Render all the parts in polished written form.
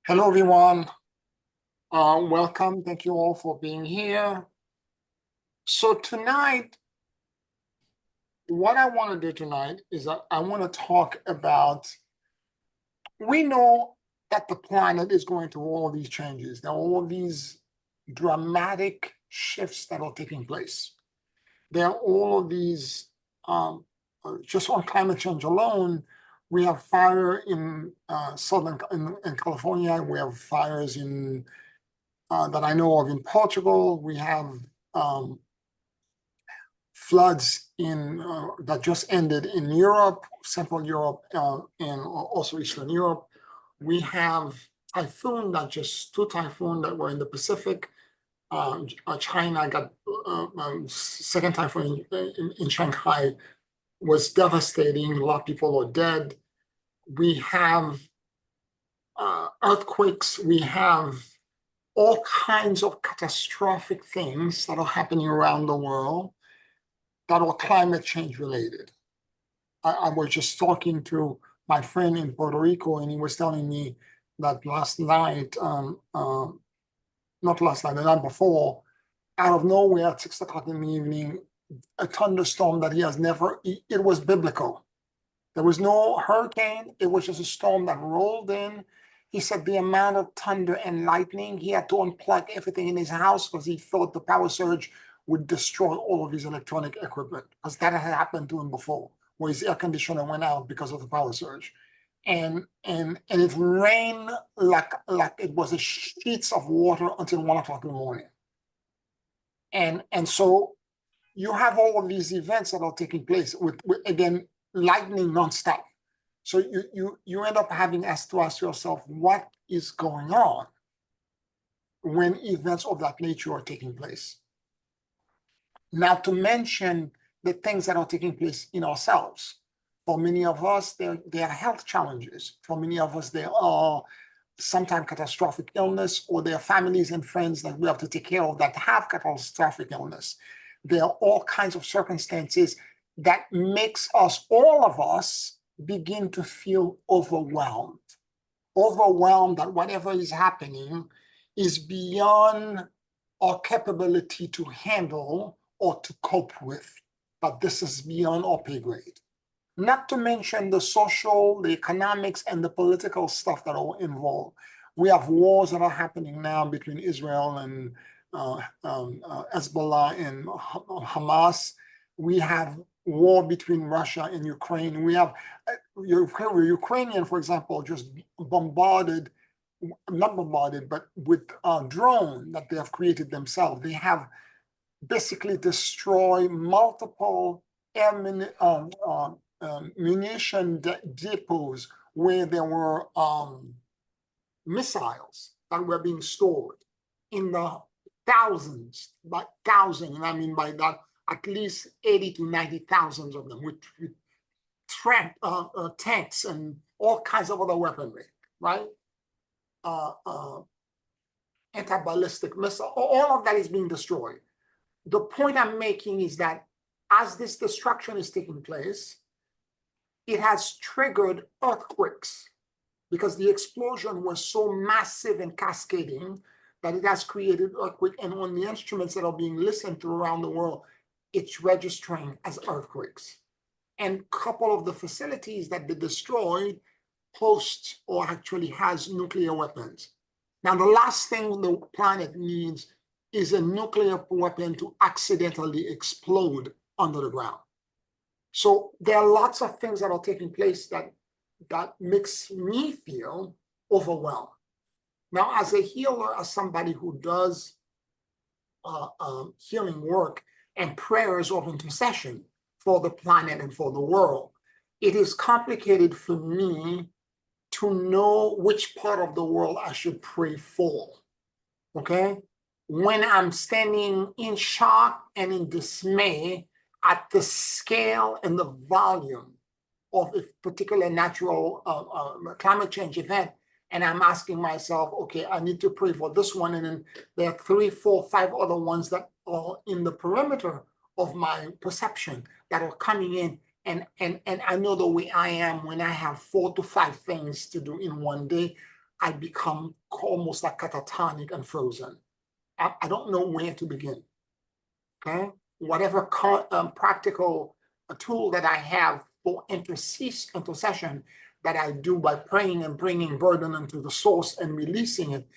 Hello, everyone. Welcome. Thank you all for being here. So tonight, what I want to do tonight is I want to talk about, we know that the planet is going through all these changes. There are all these dramatic shifts that are taking place. There are all of these, just on climate change alone, we have fire in in California. We have fires in that I know of in Portugal. We have floods in that just ended in Europe, Central Europe, and also Eastern Europe. We have two typhoons that were in the Pacific. China got second typhoon in Shanghai was devastating. A lot of people are dead. We have earthquakes. We have all kinds of catastrophic things that are happening around the world that are climate change related. I was just talking to my friend in Puerto Rico, and he was telling me that last night, not last night, the night before, out of nowhere at 6 o'clock in the evening, a thunderstorm that he has never, it was biblical. There was no hurricane. It was just a storm that rolled in. He said the amount of thunder and lightning, he had to unplug everything in his house because he thought the power surge would destroy all of his electronic equipment, because that had happened to him before, where his air conditioner went out because of the power surge. And it rained like it was a sheets of water until 1 o'clock in the morning. And so you have all of these events that are taking place with again, lightning nonstop. So you end up having to ask yourself, what is going on when events of that nature are taking place? Not to mention the things that are taking place in ourselves. For many of us, there are health challenges. For many of us, there are sometimes catastrophic illness, or there are families and friends that we have to take care of that have catastrophic illness. There are all kinds of circumstances that makes us, all of us, begin to feel overwhelmed. Overwhelmed that whatever is happening is beyond our capability to handle or to cope with. But this is beyond our pay grade. Not to mention the social, the economics, and the political stuff that are involved. We have wars that are happening now between Israel and Hezbollah and Hamas. We have war between Russia and Ukraine. We have Ukrainian, for example, just bombarded, not bombarded, but with a drone that they have created themselves. They have basically destroyed multiple munition depots where there were missiles that were being stored in the thousands, and I mean by that, at least 80 to 90,000 of them with tanks and all kinds of other weaponry, right? Anti-ballistic missile, all of that is being destroyed. The point I'm making is that as this destruction is taking place, it has triggered earthquakes, because the explosion was so massive and cascading that it has created earthquake. And on the instruments that are being listened to around the world, it's registering as earthquakes. And a couple of the facilities that they destroyed host or actually has nuclear weapons. Now, the last thing the planet needs is a nuclear weapon to accidentally explode under the ground. So there are lots of things that are taking place that makes me feel overwhelmed. Now, as a healer, as somebody who does healing work and prayers of intercession for the planet and for the world, it is complicated for me to know which part of the world I should pray for, okay? When I'm standing in shock and in dismay at the scale and the volume of a particular natural climate change event, and I'm asking myself, okay, I need to pray for this one, and then there are 3, 4, 5 other ones that are in the perimeter of my perception that are coming in, and I know the way I am when I have 4 to 5 things to do in one day. I become almost like catatonic and frozen. I don't know where to begin. Okay, whatever practical tool that I have for intercession that I do by praying and bringing burden into the source and releasing it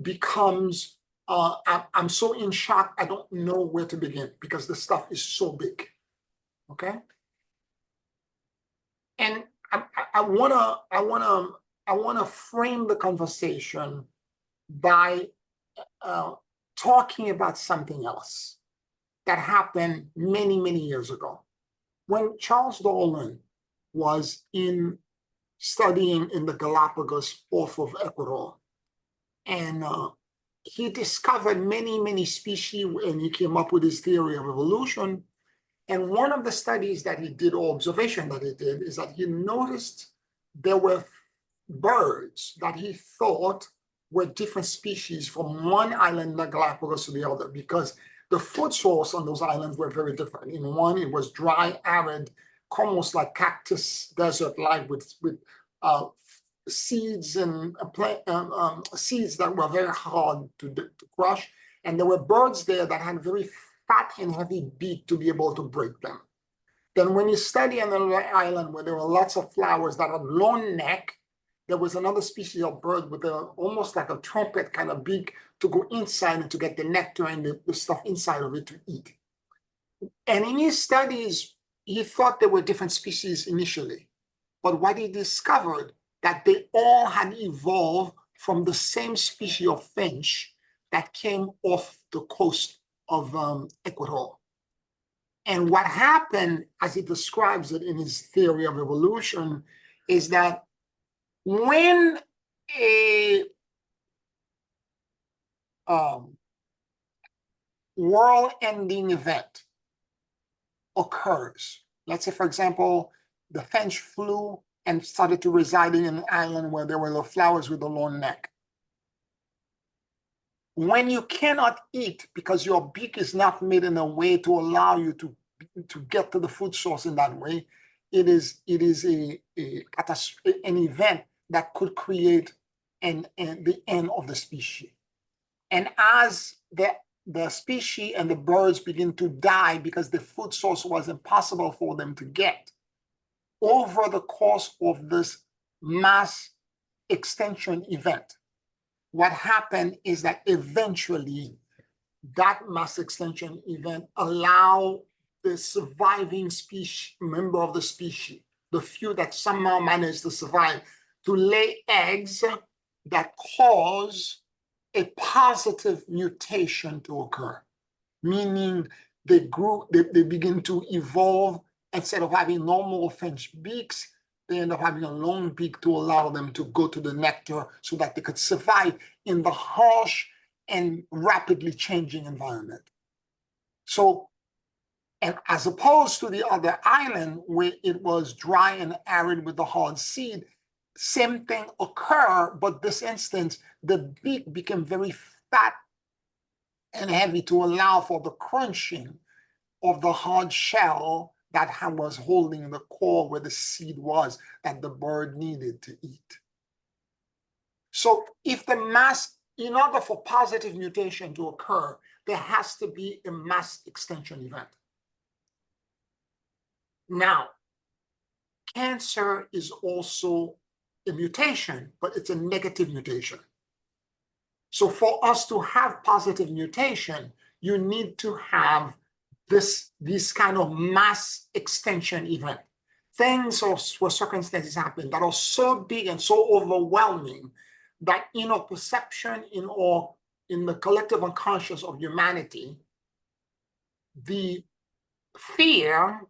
becomes, I'm so in shock, I don't know where to begin because the stuff is so big. Okay. And I wanna frame the conversation by talking about something else that happened many, many years ago. When Charles Darwin was studying in the Galapagos off of Ecuador, and he discovered many, many species, and he came up with his theory of evolution. And one of the studies that he did, or observation that he did, is that he noticed there were birds that he thought were different species from one island, the Galapagos, to the other, because the food source on those islands were very different. In one, it was dry, arid, almost like cactus desert-like with seeds and seeds that were very hard to crush. And there were birds there that had very fat and heavy beak to be able to break them. Then when you study another island where there were lots of flowers that had long neck, there was another species of bird with almost like a trumpet kind of beak to go inside and to get the nectar and the stuff inside of it to eat. And in his studies, he thought there were different species initially. But what he discovered, that they all had evolved from the same species of finch that came off the coast of Ecuador. And what happened, as he describes it in his theory of evolution, is that when a world-ending event occurs, let's say, for example, the finch flew and started to reside in an island where there were the flowers with the long neck. When you cannot eat because your beak is not made in a way to allow you to get to the food source in that way, it is an event that could create the end of the species. And as the species and the birds begin to die because the food source was impossible for them to get, over the course of this mass extinction event, what happened is that eventually that mass extinction event allowed the surviving species, member of the species, the few that somehow managed to survive, to lay eggs that cause a positive mutation to occur, meaning they begin to evolve. Instead of having normal finch beaks, they end up having a long beak to allow them to go to the nectar so that they could survive in the harsh and rapidly changing environment. So, and as opposed to the other island where it was dry and arid with the hard seed, same thing occur, but this instance, the beak became very fat and heavy to allow for the crunching of the hard shell that was holding the core where the seed was that the bird needed to eat. So if in order for positive mutation to occur, there has to be a mass extinction event. Now, cancer is also a mutation, but it's a negative mutation. So for us to have positive mutation, you need to have this kind of mass extinction event. Things or circumstances happen that are so big and so overwhelming that in our perception, in the collective unconscious of humanity, the fear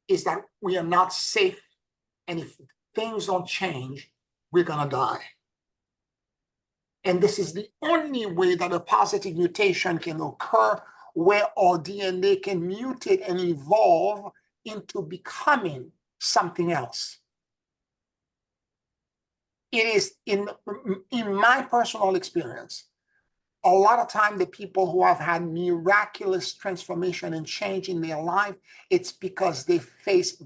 is that we are not safe, and if things don't change, we're gonna die. And this is the only way that a positive mutation can occur, where our DNA can mutate and evolve into becoming something else. It is in my personal experience, a lot of time the people who have had miraculous transformation and change in their life, it's because they face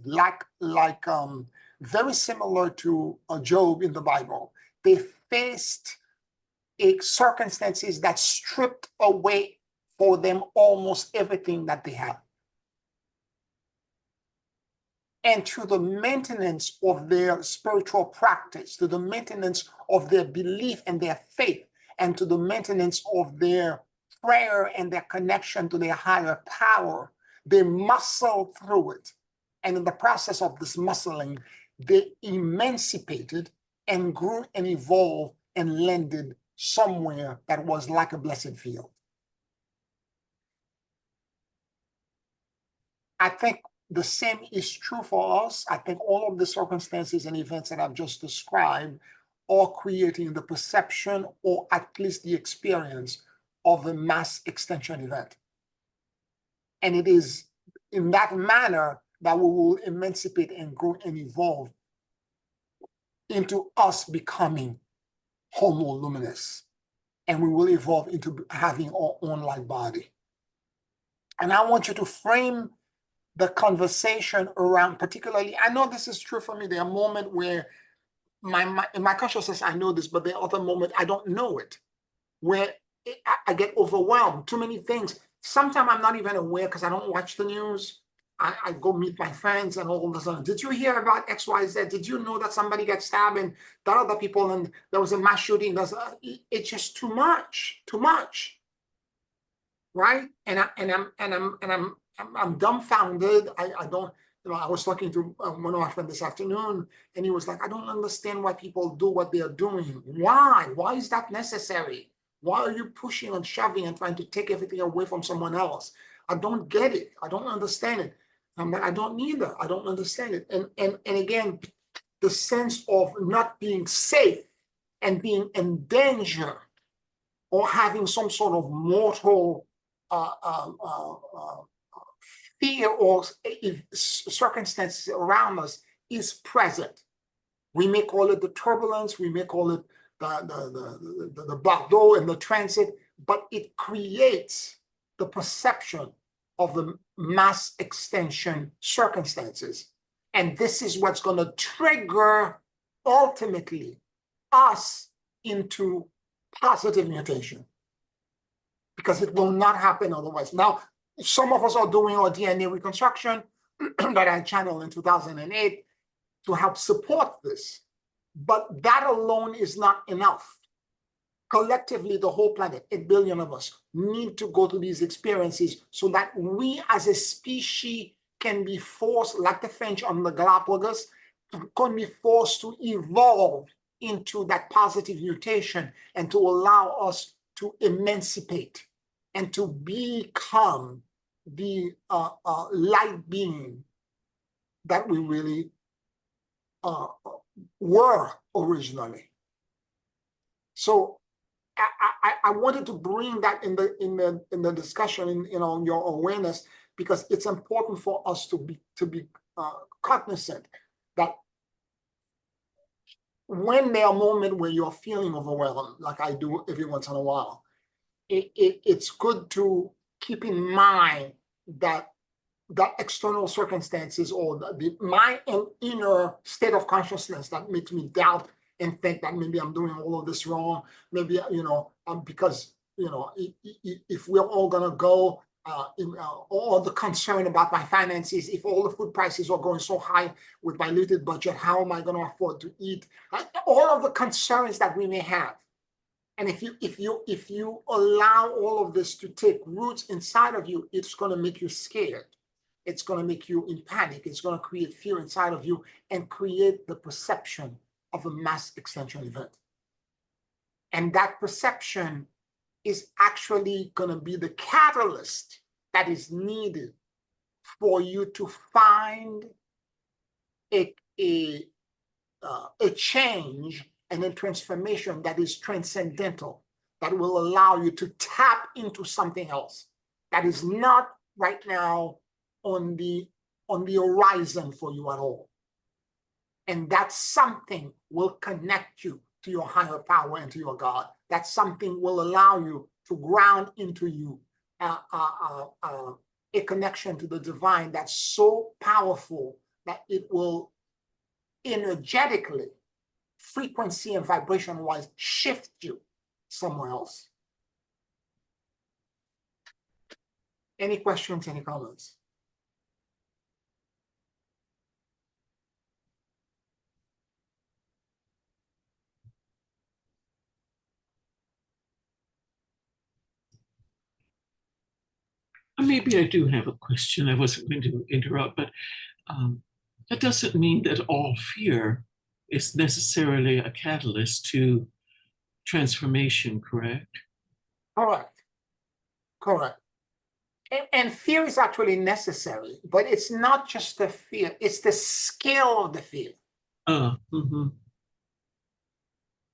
very similar to Job in the Bible. they faced circumstances that stripped away for them almost everything that they had. And through the maintenance of their spiritual practice, to the maintenance of their belief and their faith, and to the maintenance of their prayer and their connection to their higher power, they muscled through it. And in the process of this muscling, they emancipated and grew and evolved and landed somewhere that was like a blessed field. I think the same is true for us. I think all of the circumstances and events that I've just described are creating the perception or at least the experience of a mass extinction event. And it is in that manner that we will emancipate and grow and evolve into us becoming Homo Luminous. And we will evolve into having our own light body. And I want you to frame the conversation around, particularly, I know this is true for me. There are moments where in my consciousness, I know this, but there are other moments I don't know it, where I get overwhelmed, too many things. Sometimes I'm not even aware because I don't watch the news. I go meet my friends and all of a sudden, did you hear about XYZ? Did you know that somebody got stabbed and that other people, and there was a mass shooting? It's just too much, right? I'm dumbfounded. I don't, I was talking to one of my friends this afternoon, and he was like, I don't understand why people do what they're doing. Why? Why is that necessary? Why are you pushing and shoving and trying to take everything away from someone else? I don't get it. I don't understand it. I don't either. I don't understand it. And again, the sense of not being safe and being in danger or having some sort of mortal fear or circumstances around us is present. We may call it the turbulence, we may call it the bardo and the transit, but it creates the perception of the mass extension circumstances. And this is what's going to trigger ultimately us into positive mutation, because it will not happen otherwise. Now, some of us are doing our DNA reconstruction that I channeled in 2008 to help support this. But that alone is not enough. Collectively, the whole planet, 8 billion of us, need to go through these experiences so that we as a species can be forced, like the French on the Galapagos, can be forced to evolve into that positive mutation and to allow us to emancipate and to become the light being that we really were originally. So I wanted to bring that in the discussion, in your awareness, because it's important for us to be cognizant that when there are moments where you're feeling overwhelmed, like I do every once in a while, it's good to keep in mind that external circumstances or my inner state of consciousness that makes me doubt and think that maybe I'm doing all of this wrong. Maybe, because, if we're all going to go, all the concern about my finances, if all the food prices are going so high with my limited budget, how am I going to afford to eat? All of the concerns that we may have. And if you allow all of this to take roots inside of you, it's going to make you scared. It's going to make you in panic. It's going to create fear inside of you and create the perception of a mass extinction event. And that perception is actually going to be the catalyst that is needed for you to find a change and a transformation that is transcendental, that will allow you to tap into something else that is not right now on the horizon for you at all. And that something will connect you to your higher power and to your God. That something will allow you to ground into you a connection to the divine that's so powerful that it will energetically frequency and vibration wise shift you somewhere else. Any questions, any comments? Maybe I do have a question. I wasn't going to interrupt, but that doesn't mean that all fear is necessarily a catalyst to transformation, correct? Correct. Correct. And fear is actually necessary, but it's not just the fear, it's the scale of the fear. Mm-hmm.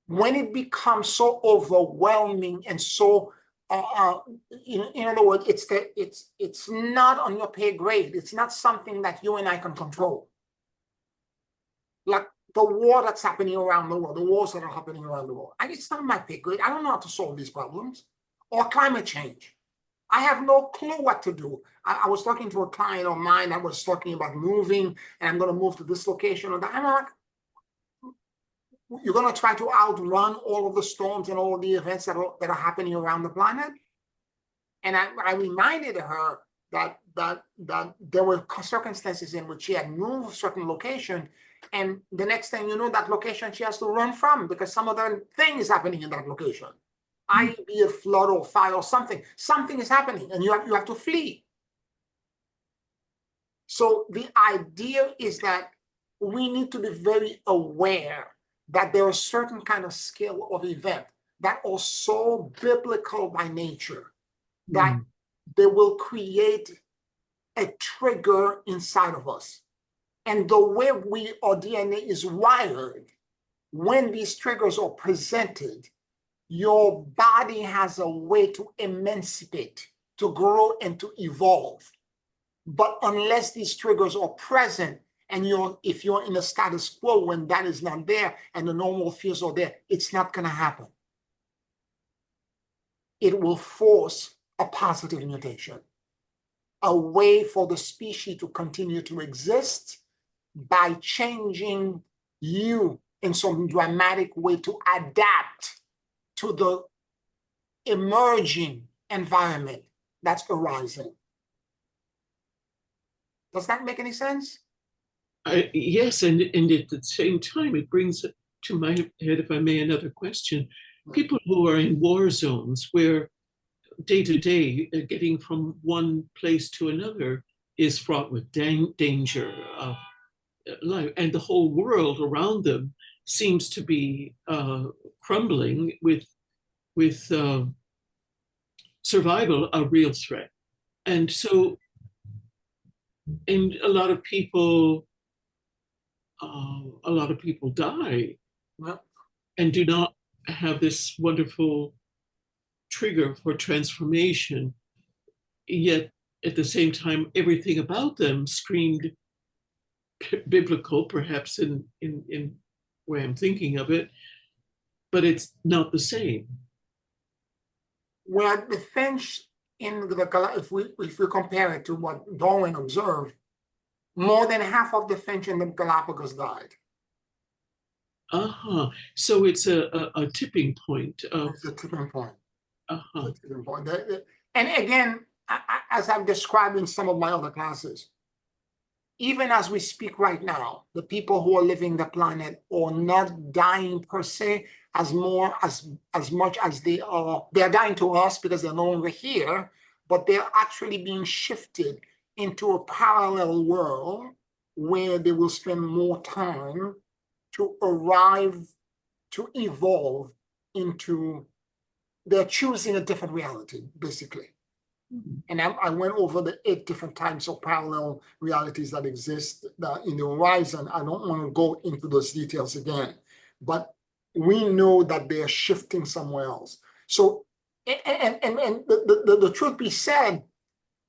When it becomes so overwhelming and so in other words, it's not on your pay grade. It's not something that you and I can control. Like the war that's happening around the world, the wars that are happening around the world. It's not my pay grade. I don't know how to solve these problems. Or climate change. I have no clue what to do. I was talking to a client of mine that was talking about moving, and I'm going to move to this location or that. I'm like, you're going to try to outrun all of the storms and all of the events that are happening around the planet? And I reminded her that there were circumstances in which she had moved a certain location, and the next thing you know, that location she has to run from because some other thing is happening in that location. Be a flood or fire or something. Something is happening, and you have to flee. So the idea is that we need to be very aware that there are certain kind of scale of event that are so biblical by nature that they will create a trigger inside of us. And the way our DNA is wired, when these triggers are presented, your body has a way to emancipate, to grow and to evolve. But unless these triggers are present, and if you're in a status quo when that is not there and the normal fears are there, it's not going to happen. It will force a positive mutation, a way for the species to continue to exist by changing you in some dramatic way to adapt to the emerging environment that's arising. Does that make any sense? Yes, and at the same time, it brings to my head, if I may, another question. People who are in war zones where day to day, getting from one place to another is fraught with danger, and the whole world around them seems to be crumbling with survival a real threat. And so, and a lot of people die and do not have this wonderful trigger for transformation. Yet at the same time, everything about them screamed biblical, perhaps in way I'm thinking of it, but it's not the same. Well, the finch in if we compare it to what Darwin observed, more than half of the finch in the Galapagos died. So it's a tipping point. It's a tipping point. A tipping point. And again, as I've described in some of my other classes, even as we speak right now, the people who are living the planet are not dying per se as much as they're dying to us because they're no longer here, but they're actually being shifted into a parallel world where they will spend more time to arrive, to evolve into, they're choosing a different reality, basically. And I went over the 8 different types of parallel realities that exist in the horizon. I don't want to go into those details again, but we know that they're shifting somewhere else. So, and the truth be said,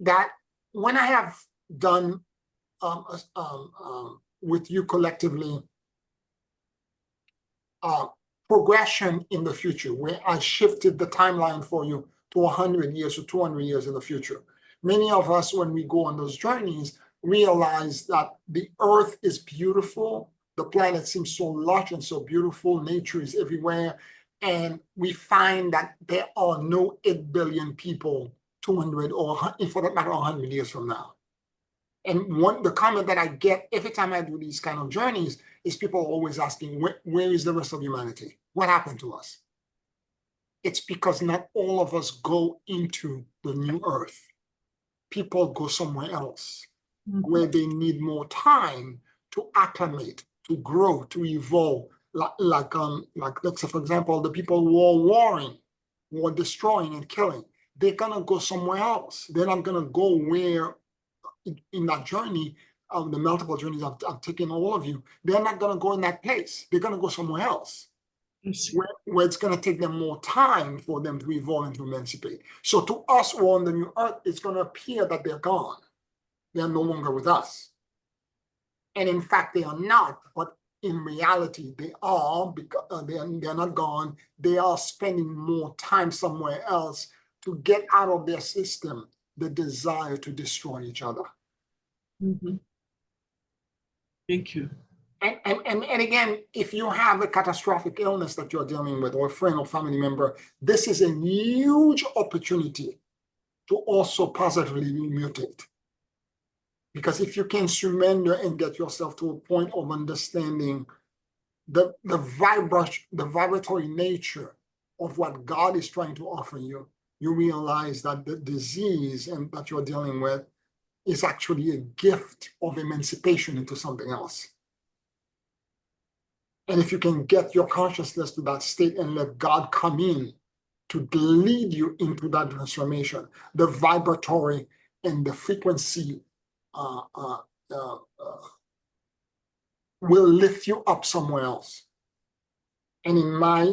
that when I have done with you collectively progression in the future, where I shifted the timeline for you to 100 years or 200 years in the future. Many of us, when we go on those journeys, realize that the earth is beautiful, the planet seems so lush and so beautiful, nature is everywhere, and we find that there are no 8 billion people 200 or for that matter 100 years from now. And the comment that I get every time I do these kind of journeys is people always asking, where is the rest of humanity? What happened to us? It's because not all of us go into the new earth. People go somewhere else where they need more time to acclimate, to grow, to evolve. Like let's say, for example, the people who are warring, who are destroying and killing, they're gonna go somewhere else. They're not gonna go where in that journey of the multiple journeys I've taken all of you, they're not gonna go in that place. They're gonna go somewhere else. Where it's going to take them more time for them to evolve and to emancipate. So to us who are on the new earth, it's going to appear that they're gone. They're no longer with us. And in fact, they are not, but in reality, they are, because they're not gone. They are spending more time somewhere else to get out of their system the desire to destroy each other. Thank you. And again, if you have a catastrophic illness that you're dealing with, or a friend or family member, this is a huge opportunity to also positively mutate. Because if you can surrender and get yourself to a point of understanding the vibratory nature of what God is trying to offer you, you realize that the disease that you're dealing with is actually a gift of emancipation into something else. And if you can get your consciousness to that state and let God come in to lead you into that transformation, the vibratory and the frequency will lift you up somewhere else. And in my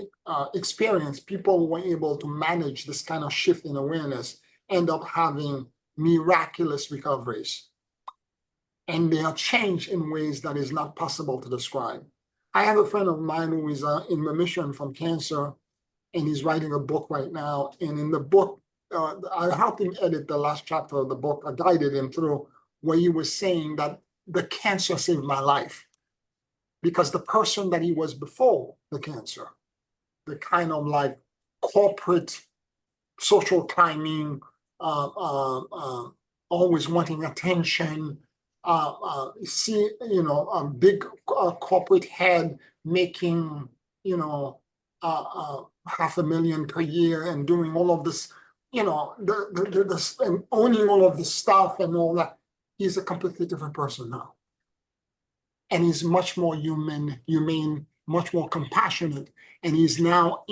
experience, people who were able to manage this kind of shift in awareness end up having miraculous recoveries. And they are changed in ways that is not possible to describe. I have a friend of mine who is in remission from cancer, and he's writing a book right now. And in the book, I helped him edit the last chapter of the book. I guided him through where he was saying that the cancer saved my life. Because the person that he was before the cancer, the kind of like corporate social climbing, always wanting attention, see, a big corporate head making, $500,000 per year and doing all of this, and owning all of this stuff and all that. He's a completely different person now. And he's much more humane, much more compassionate, and he's now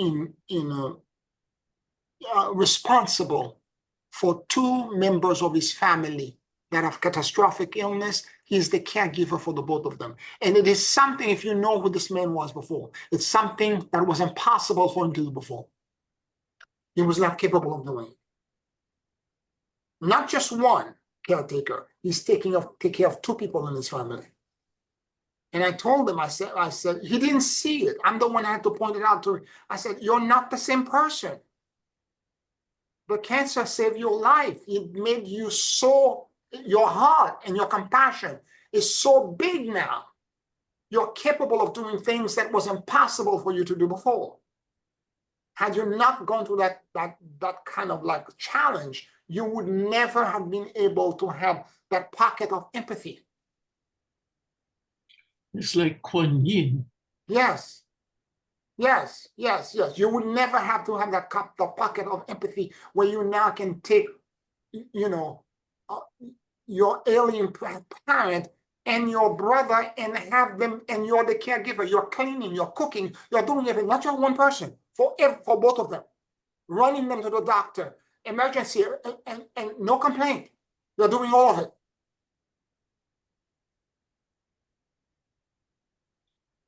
responsible for 2 members of his family that have catastrophic illness. He's the caregiver for the both of them. And it is something, if you know who this man was before, it's something that was impossible for him to do before. He was not capable of doing. Not just one caretaker. He's take care of 2 people in his family. And I told him, I said, he didn't see it. I'm the one that had to point it out to him. I said, you're not the same person. The cancer saved your life. It made you so, your heart and your compassion is so big now. You're capable of doing things that was impossible for you to do before. Had you not gone through that kind of like challenge, you would never have been able to have that pocket of empathy. It's like Kuan Yin. Yes. Yes. You would never have to have the pocket of empathy where you now can take, your alien parent and your brother and have them, and you're the caregiver. You're cleaning, you're cooking, you're doing everything, not just one person, for both of them, running them to the doctor, emergency, and no complaint. You're doing all of it.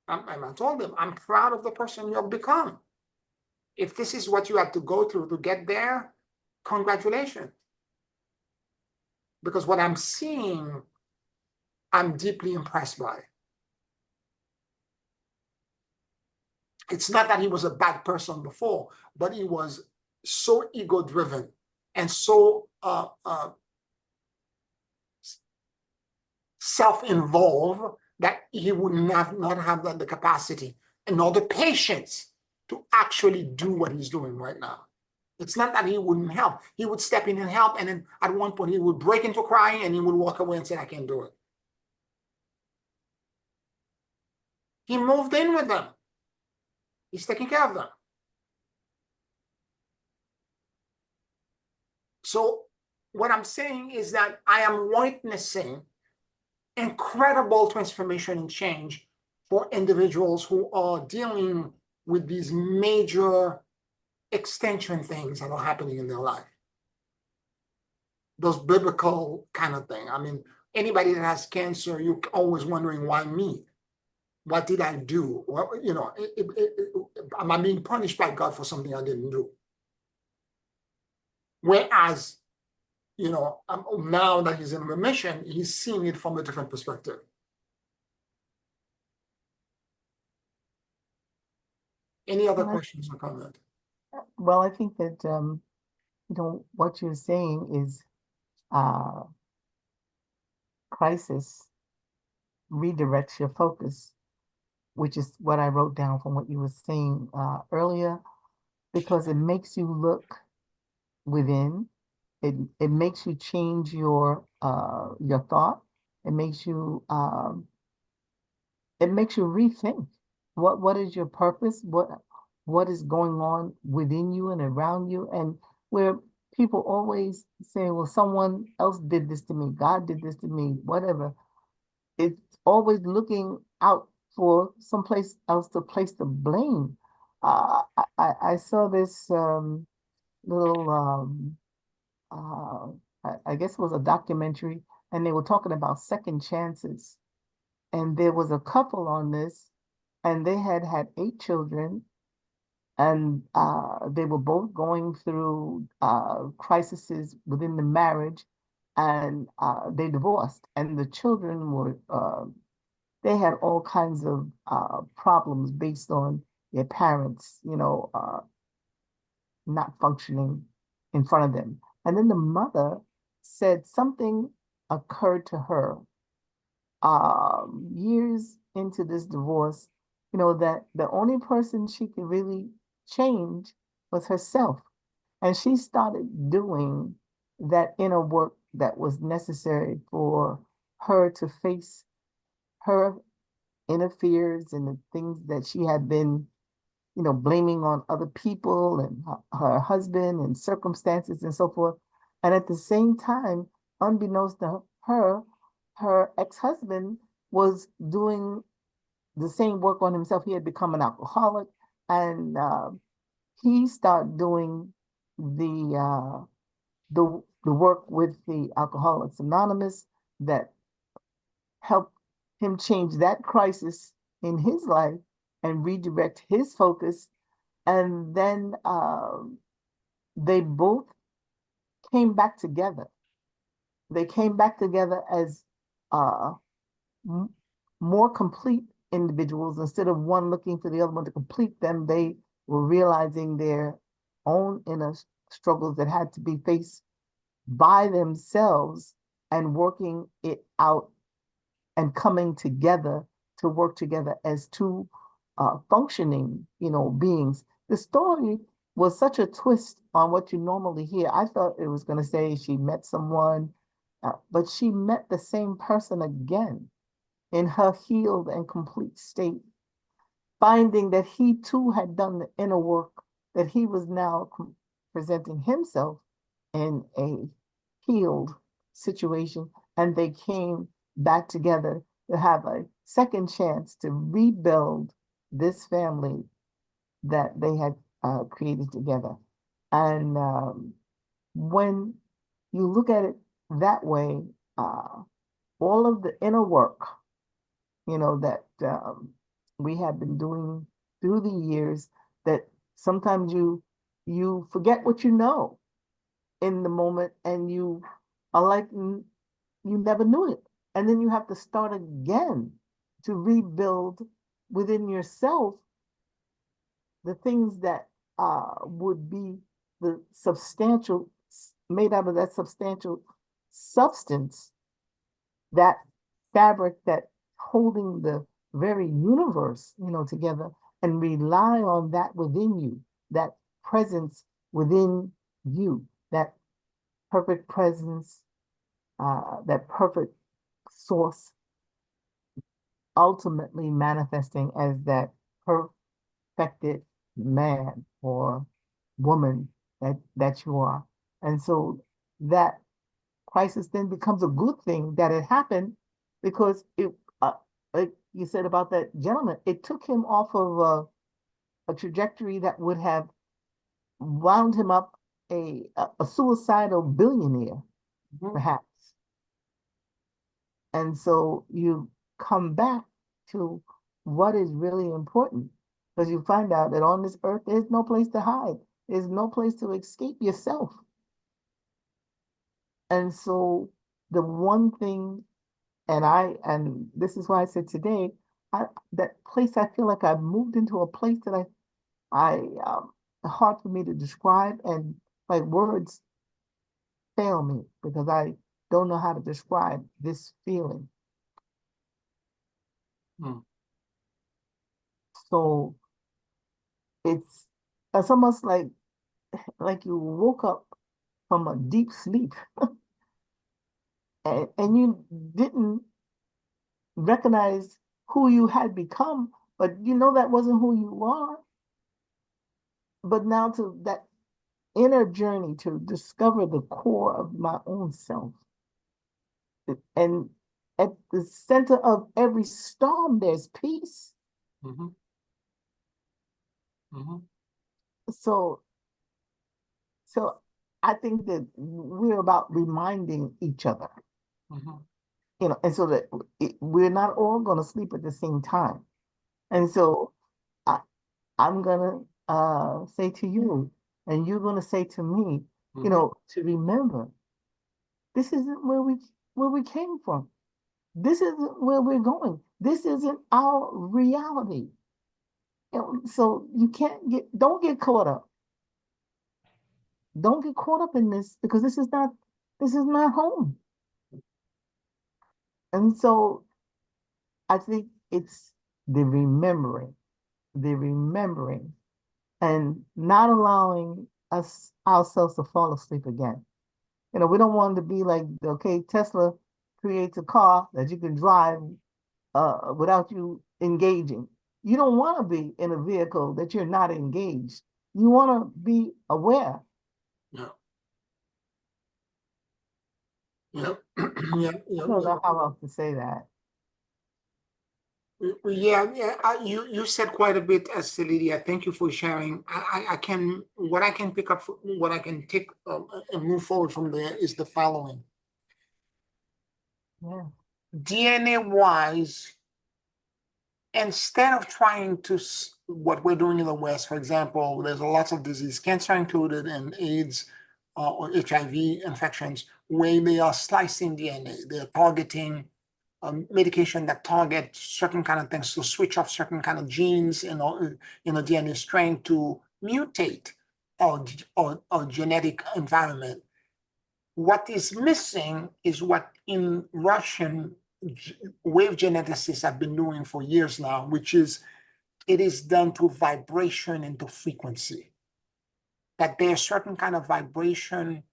I told them, I'm proud of the person you've become. If this is what you had to go through to get there, congratulations. Because what I'm seeing, I'm deeply impressed by. It's not that he was a bad person before, but he was so ego-driven and so self-involved that he would not have the capacity and nor the patience to actually do what he's doing right now. It's not that he wouldn't help. He would step in and help, and then at one point he would break into crying and he would walk away and say, I can't do it. He moved in with them. He's taking care of them. So what I'm saying is that I am witnessing incredible transformation and change for individuals who are dealing with these major extension things that are happening in their life. Those biblical kind of thing. I mean, anybody that has cancer, you're always wondering, why me? What did I do? Well, you know, am I being punished by God for something I didn't do? Whereas, you know, now that he's in remission, he's seeing it from a different perspective. Any other questions or comment? Well, I think that what you're saying is crisis redirects your focus, which is what I wrote down from what you were saying earlier, because it makes you look within. It makes you change your thought. It makes you rethink what is your purpose, what is going on within you and around you, and where people always say, well, someone else did this to me, God did this to me, whatever. It's always looking out for someplace else to place the blame. I saw this little I guess it was a documentary, and they were talking about second chances. And there was a couple on this, and they had had 8 children, and they were both going through crises within the marriage, and they divorced. And the children were they had all kinds of problems based on their parents, not functioning in front of them. And then the mother said something occurred to her years into this divorce, that the only person she could really change was herself. And she started doing that inner work that was necessary for her to face her inner fears and the things that she had been, blaming on other people and her husband and circumstances and so forth. And at the same time, unbeknownst to her, her ex-husband was doing the same work on himself. He had become an alcoholic, and he started doing the work with the Alcoholics Anonymous that helped him change that crisis in his life and redirect his focus. And then they both came back together. They came back together as uh, more complete individuals. Instead of one looking for the other one to complete them, they were realizing their own inner struggles that had to be faced by themselves and working it out and coming together to work together as two functioning, beings. The story was such a twist on what you normally hear. I thought it was going to say she met someone, but she met the same person again in her healed and complete state, finding that he too had done the inner work, that he was now presenting himself in a healed situation, and they came back together to have a second chance to rebuild this family that they had created together. And when you look at it that way, all of the inner work, that we have been doing through the years, that sometimes you forget what you know in the moment, and you are like you never knew it. And then you have to start again to rebuild within yourself the things that would be the substantial, made out of that substantial substance, that fabric that holding the very universe, together, and rely on that within you, that presence within you, that perfect presence, that perfect source, ultimately manifesting as that perfected man or woman that you are. And so that crisis then becomes a good thing that it happened, because like you said about that gentleman, it took him off of a trajectory that would have wound him up a suicidal billionaire, perhaps. And so you come back to what is really important, because you find out that on this earth, there's no place to hide. There's no place to escape yourself. And so the one thing, and this is why I said today, that place, I feel like I've moved into a place that hard for me to describe, and like words fail me because I don't know how to describe this feeling. So it's almost like you woke up from a deep sleep and you didn't recognize who you had become, but that wasn't who you are. But now to that inner journey to discover the core of my own self. And at the center of every storm, there's peace. So I think that we're about reminding each other, and so that we're not all going to sleep at the same time. And so I'm going to say to you, and you're going to say to me, to remember, this isn't where we came from. This isn't where we're going. This isn't our reality. So don't get caught up. Don't get caught up in this, because this is not home. And so I think it's the remembering, and not allowing ourselves to fall asleep again. We don't want to be like, okay, Tesla creates a car that you can drive without you engaging. You don't want to be in a vehicle that you're not engaged. You want to be aware. Yeah. I don't know how else to say that. You said quite a bit, Lydia. Thank you for sharing. What I can pick up, what I can take and move forward from there is the following. Yeah. DNA wise, instead of trying to, what we're doing in the West, for example, there's lots of disease, cancer included, and AIDS or HIV infections, where they are slicing DNA. They're targeting medication that target certain kind of things to switch off certain kind of genes in a DNA strain to mutate our genetic environment. What is missing is what in Russian wave geneticists have been doing for years now, which is it is done through vibration into frequency. That there's certain kind of vibration,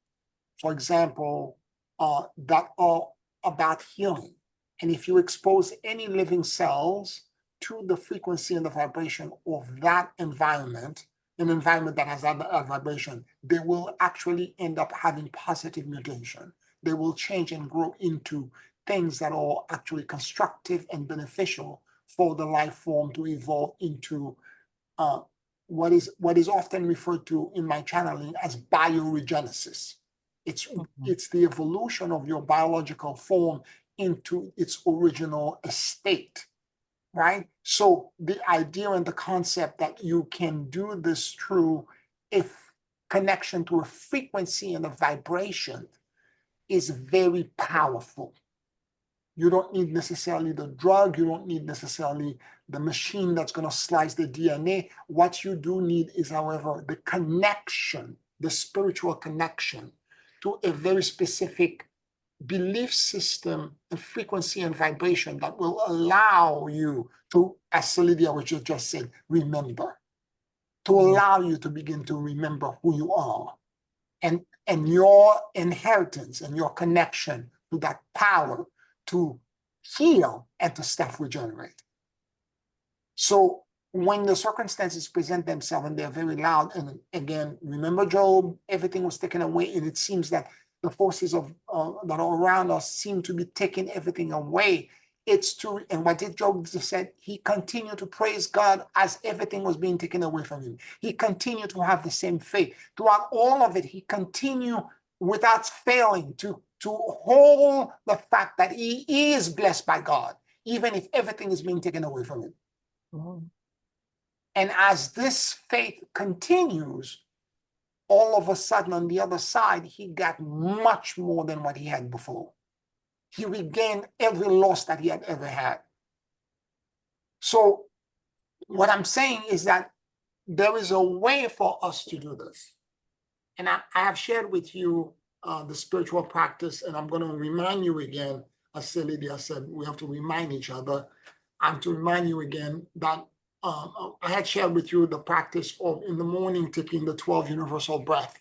for example, that are about healing. And if you expose any living cells to the frequency and the vibration of that environment, an environment that has that vibration, they will actually end up having positive mutation. They will change and grow into things that are actually constructive and beneficial for the life form to evolve into what is often referred to in my channeling as bioregenesis. It's the evolution of your biological form into its original estate, right? So the idea and the concept that you can do this through a connection to a frequency and a vibration is very powerful. You don't need necessarily the drug. You don't need necessarily the machine that's going to slice the DNA. What you do need is, however, the connection, the spiritual connection to a very specific belief system and frequency and vibration that will allow you to, as Celidia was just said, remember, to allow you to begin to remember who you are and your inheritance and your connection to that power to heal and to self-regenerate. So when the circumstances present themselves and they're very loud, and again, remember Job, everything was taken away, and it seems that the forces of that are around us seem to be taking everything away. It's true, and what did Job said? He continued to praise God as everything was being taken away from him. He continued to have the same faith. Throughout all of it, he continued without failing to hold the fact that he is blessed by God, even if everything is being taken away from him. Mhm. And as this faith continues, all of a sudden on the other side, he got much more than what he had before. He regained every loss that he had ever had. So what I'm saying is that there is a way for us to do this. And I have shared with you the spiritual practice, and I'm going to remind you again, as Lydia said, we have to remind each other. And to remind you again that I had shared with you the practice of in the morning taking the 12 universal breath.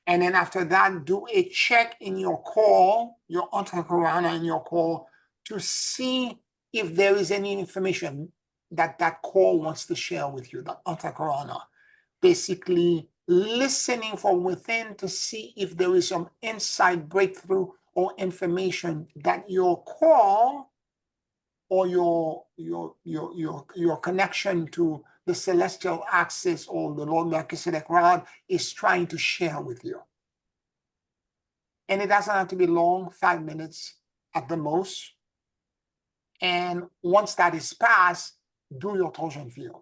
And then after that, do a check in your call, your antakarana in your call, to see if there is any information that that call wants to share with you, that antakarana. Basically, listening from within to see if there is some inside breakthrough or information that your call or your connection to the celestial axis or the Lord Melchizedek rod is trying to share with you. And it doesn't have to be long, 5 minutes at the most. And once that is passed, do your torsion field.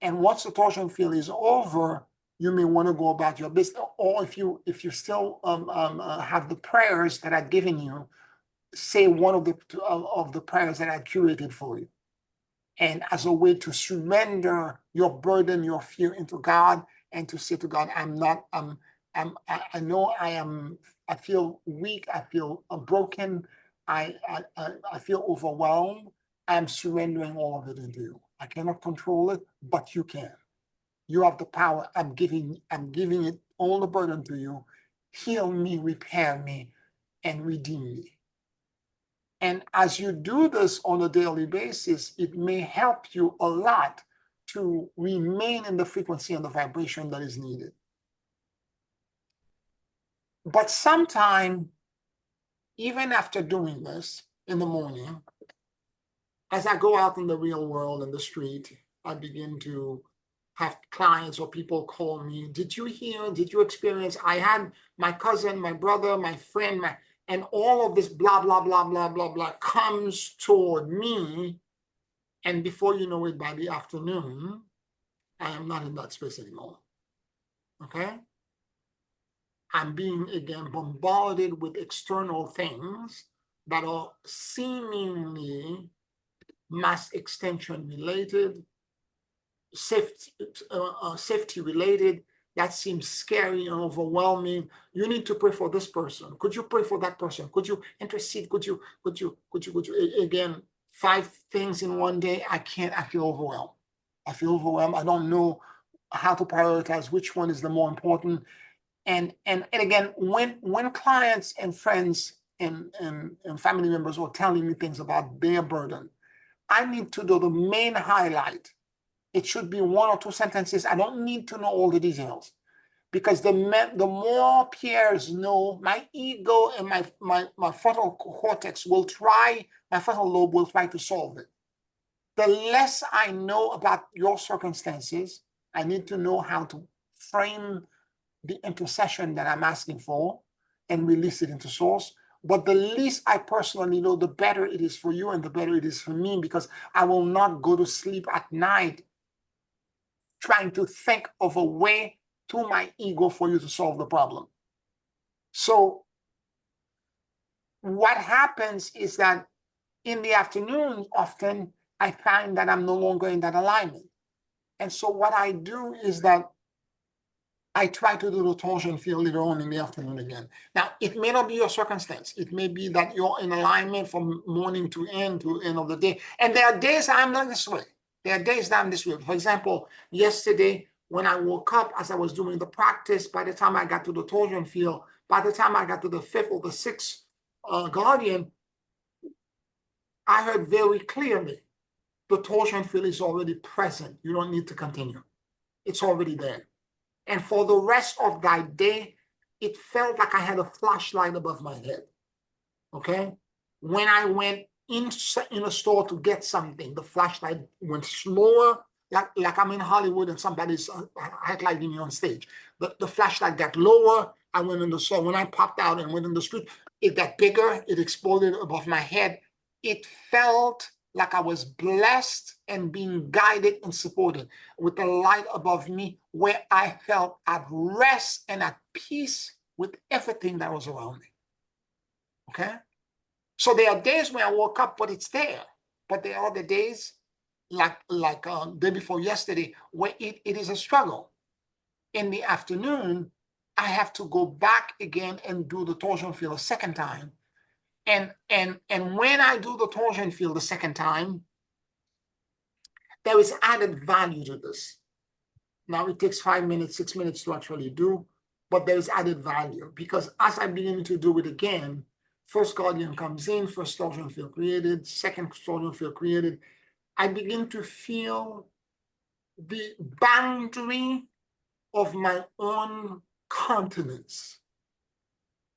And once the torsion field is over, you may want to go about your business. Or if you still have the prayers that I've given you, say one of the prayers that I curated for you. And as a way to surrender your burden, your fear into God, and to say to God, I know I feel weak, I feel broken, I feel overwhelmed. I'm surrendering all of it into you. I cannot control it, but you can. You have the power. I'm giving it all the burden to you. Heal me, repair me, and redeem me. And as you do this on a daily basis, it may help you a lot to remain in the frequency and the vibration that is needed. But sometime, even after doing this in the morning, as I go out in the real world, in the street, I begin to have clients or people call me. Did you hear? Did you experience? I had my cousin, my brother, my friend, and all of this blah, blah, blah, blah, blah, blah comes toward me. And before you know it, by the afternoon, I am not in that space anymore. Okay? I'm being, again, bombarded with external things that are seemingly mass extension related, safety related, that seems scary and overwhelming. You need to pray for this person. Could you pray for that person? Could you intercede? Could you again, 5 things in one day? I can't. I feel overwhelmed. I don't know how to prioritize which one is the more important. And again, when clients and friends and family members are telling me things about their burden, I need to do the main highlight. It should be 1 or 2 sentences. I don't need to know all the details, because the more peers know, my ego and my frontal cortex will try, my frontal lobe will try to solve it. The less I know about your circumstances, I need to know how to frame the intercession that I'm asking for and release it into source. But the least I personally know, the better it is for you and the better it is for me, because I will not go to sleep at night trying to think of a way to my ego for you to solve the problem. So what happens is that in the afternoon, often I find that I'm no longer in that alignment. And so what I do is that I try to do the torsion field later on in the afternoon again. Now, it may not be your circumstance. It may be that you're in alignment from morning to end of the day. And there are days I'm not this way. There are days that I'm this way. For example, yesterday, when I woke up, as I was doing the practice, by the time I got to the torsion field, by the time I got to the fifth or the sixth guardian, I heard very clearly, the torsion field is already present. You don't need to continue. It's already there. And for the rest of that day, it felt like I had a flashlight above my head. Okay? When I went in a store to get something, the flashlight went slower, like I'm in Hollywood and somebody's highlighting me on stage. The flashlight got lower. I went in the store. When I popped out and went in the street, it got bigger. It exploded above my head. It felt like I was blessed and being guided and supported with the light above me, where I felt at rest and at peace with everything that was around me. Okay? So there are days when I woke up, but it's there. But there are other days, like day before yesterday, where it is a struggle. In the afternoon, I have to go back again and do the torsion field a second time. And when I do the torsion field the second time, there is added value to this. Now it takes 5 minutes, 6 minutes to actually do, but there is added value because as I begin to do it again, first guardian comes in, first torsion field created, second torsion field created. I begin to feel the boundary of my own continence.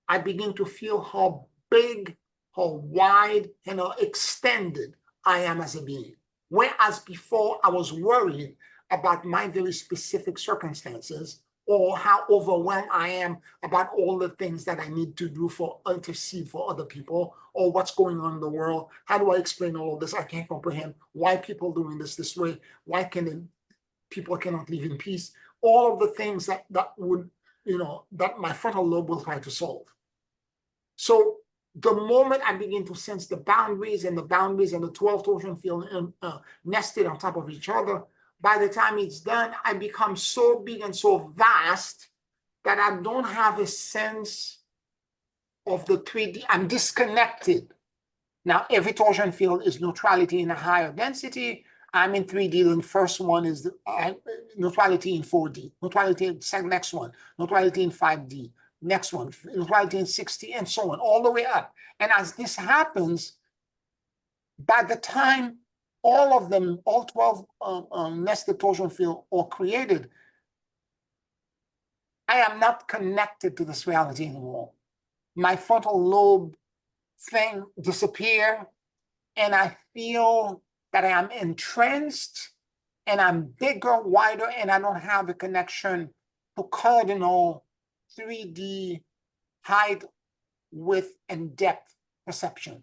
I begin to feel how big, how wide, and how extended I am as a being. Whereas before I was worried about my very specific circumstances or how overwhelmed I am about all the things that I need to do for intercede for other people or what's going on in the world. How do I explain all of this? I can't comprehend why people doing this way. Why people cannot live in peace? All of the things that would, that my frontal lobe will try to solve. So the moment I begin to sense the boundaries and the 12 torsion field nested on top of each other, by the time it's done, I become so big and so vast that I don't have a sense of the 3D. I'm disconnected. Now, every torsion field is neutrality in a higher density. I'm in 3D. The first one is neutrality in 4D. Neutrality in the next one. Neutrality in 5D. Next one. Neutrality in 6D, and so on, all the way up. And as this happens, by the time all of them, all 12 nested torsion field are created, I am not connected to this reality anymore. My frontal lobe thing disappear, and I feel that I am entranced, and I'm bigger, wider, and I don't have a connection to cardinal 3D height, width, and depth perception.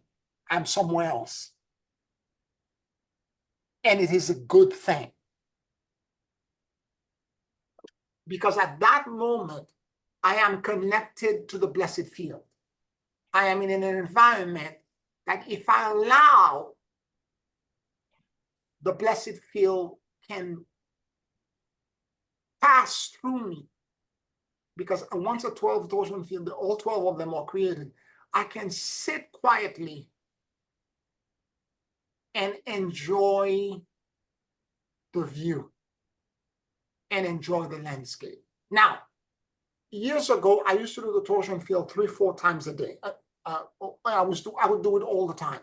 I'm somewhere else. And it is a good thing. Because at that moment, I am connected to the blessed field. I am in an environment that if I allow, the blessed field can pass through me. Because once a 12 torsion field, all 12 of them are created, I can sit quietly and enjoy the view and enjoy the landscape. Now, years ago, I used to do the torsion field 3-4 times a day. I would do it all the time.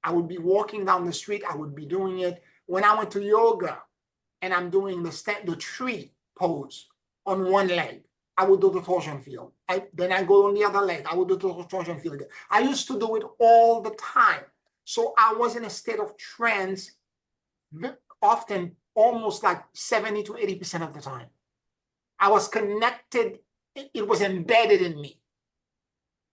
I would be walking down the street. I would be doing it. When I went to yoga and I'm doing the tree pose on one leg, I would do the torsion field. Then I go on the other leg. I would do the torsion field again. I used to do it all the time. So I was in a state of trance often almost like 70 to 80% of the time. I was connected. It was embedded in me.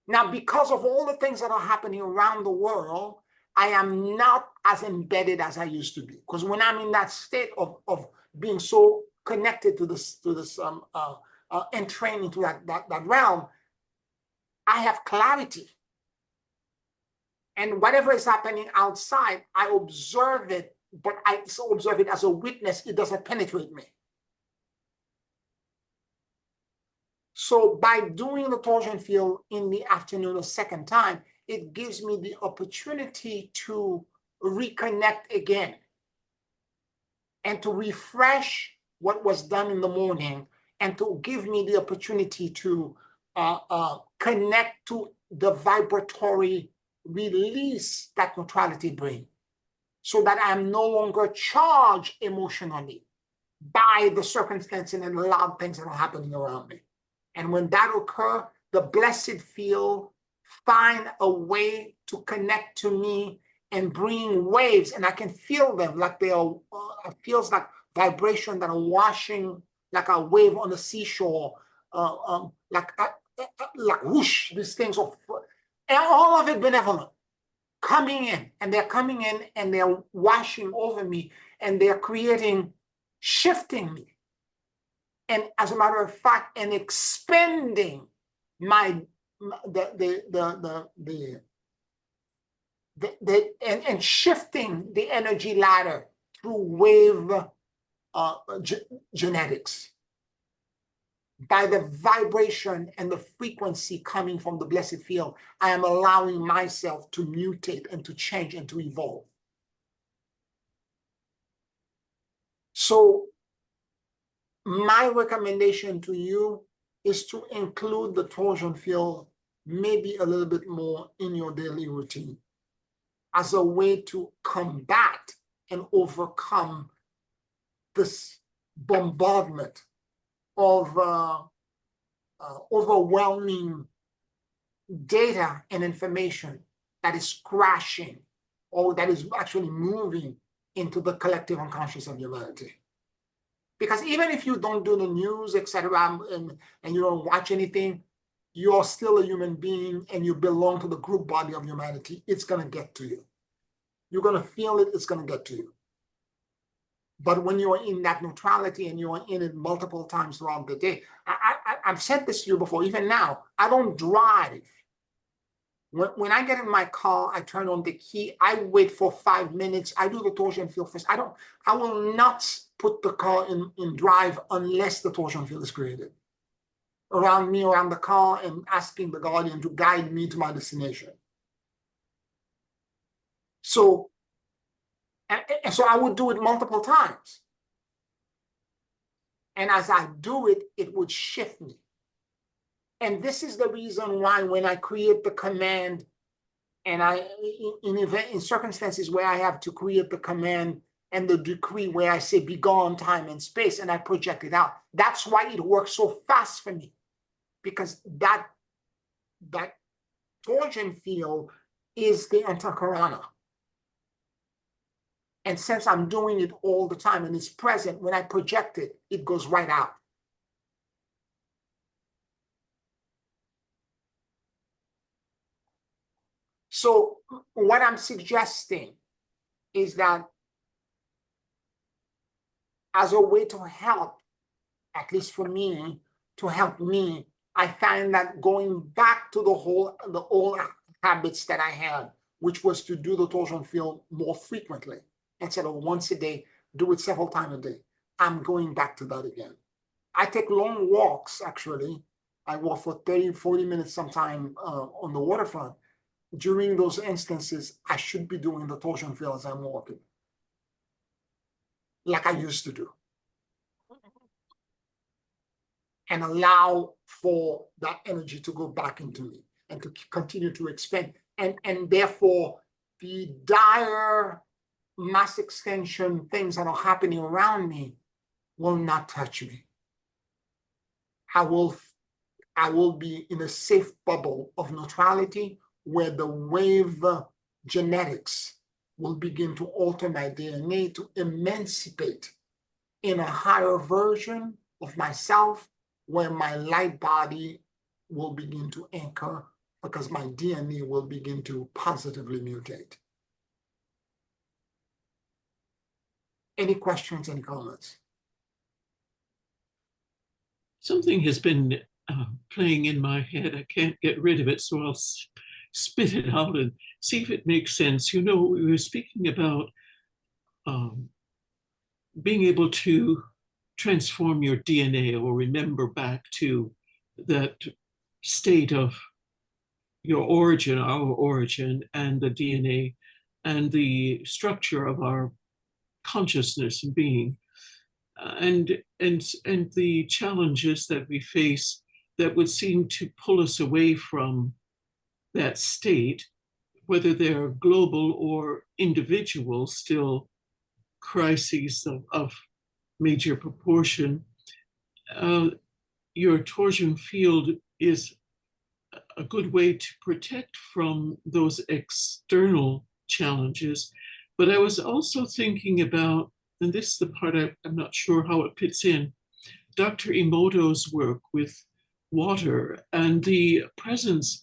Now, because of all the things that are happening around the world, I am not as embedded as I used to be. Because when I'm in that state of being so connected to this and trained into that realm, I have clarity. And whatever is happening outside, I observe it, but I observe it as a witness. It doesn't penetrate me. So by doing the torsion field in the afternoon a second time, it gives me the opportunity to reconnect again and to refresh what was done in the morning and to give me the opportunity to connect to the vibratory release that neutrality brings, so that I'm no longer charged emotionally by the circumstances and the loud things that are happening around me. And when that occurs, the blessed field find a way to connect to me and bring waves, and I can feel them like they are, it feels like vibration that are washing like a wave on the seashore, like whoosh, these things of, and all of it benevolent, coming in, and they're coming in and they're washing over me, and they're creating, shifting me. And as a matter of fact, and expanding my and shifting the energy ladder through wave genetics by the vibration and the frequency coming from the blessed field. I am allowing myself to mutate and to change and to evolve. So my recommendation to you is to include the torsion field maybe a little bit more in your daily routine as a way to combat and overcome this bombardment of overwhelming data and information that is crashing, or that is actually moving into the collective unconscious of humanity. Because even if you don't do the news, etc., and you don't watch anything, you're still a human being and you belong to the group body of humanity. It's going to get to you. You're going to feel it. It's going to get to you. But when you're in that neutrality and you're in it multiple times throughout the day, I've said this to you before, even now, I don't drive. When I get in my car, I turn on the key, I wait for 5 minutes, I do the torsion field first. I will not put the car in drive unless the torsion field is created around me, around the car, and asking the guardian to guide me to my destination. So I would do it multiple times. And as I do it, it would shift me. And this is the reason why when I create the command, and in circumstances where I have to create the command and the decree where I say be gone time and space, and I project it out, that's why it works so fast for me. Because that torsion field is the antakarana. And since I'm doing it all the time and it's present, when I project it, it goes right out. So what I'm suggesting is that as a way to help, at least for me, to help me, I find that going back to the old habits that I had, which was to do the torsion field more frequently, instead of once a day, do it several times a day. I'm going back to that again. I take long walks, actually. I walk for 30, 40 minutes sometime on the waterfront. During those instances, I should be doing the torsion field as I'm walking, like I used to do. And allow for that energy to go back into me and to continue to expand. And therefore, the dire mass extension things that are happening around me will not touch me. I will be in a safe bubble of neutrality where the wave genetics will begin to alter my DNA to emancipate in a higher version of myself, where my light body will begin to anchor because my DNA will begin to positively mutate. Any questions, any comments? Something has been playing in my head. I can't get rid of it, so I'll spit it out and see if it makes sense. You know, we were speaking about being able to transform your DNA or remember back to that state of your origin, our origin, and the DNA and the structure of our consciousness and being, and the challenges that we face that would seem to pull us away from that state, whether they're global or individual, still crises of major proportion. Your torsion field is a good way to protect from those external challenges. But I was also thinking about, and this is the part I'm not sure how it fits in, Dr. Emoto's work with water and the presence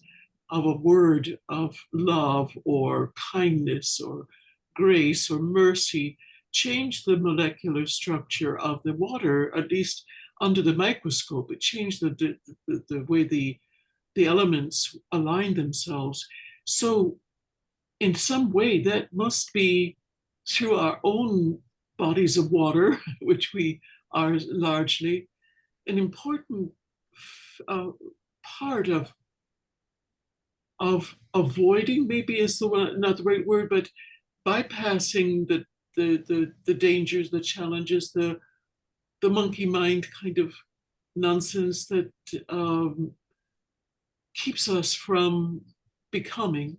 of a word of love or kindness or grace or mercy changed the molecular structure of the water, at least under the microscope. It changed the way the elements align themselves. So in some way, that must be through our own bodies of water, which we are largely, an important part of avoiding, maybe is not the right word, but bypassing the dangers, the challenges, the monkey mind kind of nonsense that keeps us from becoming,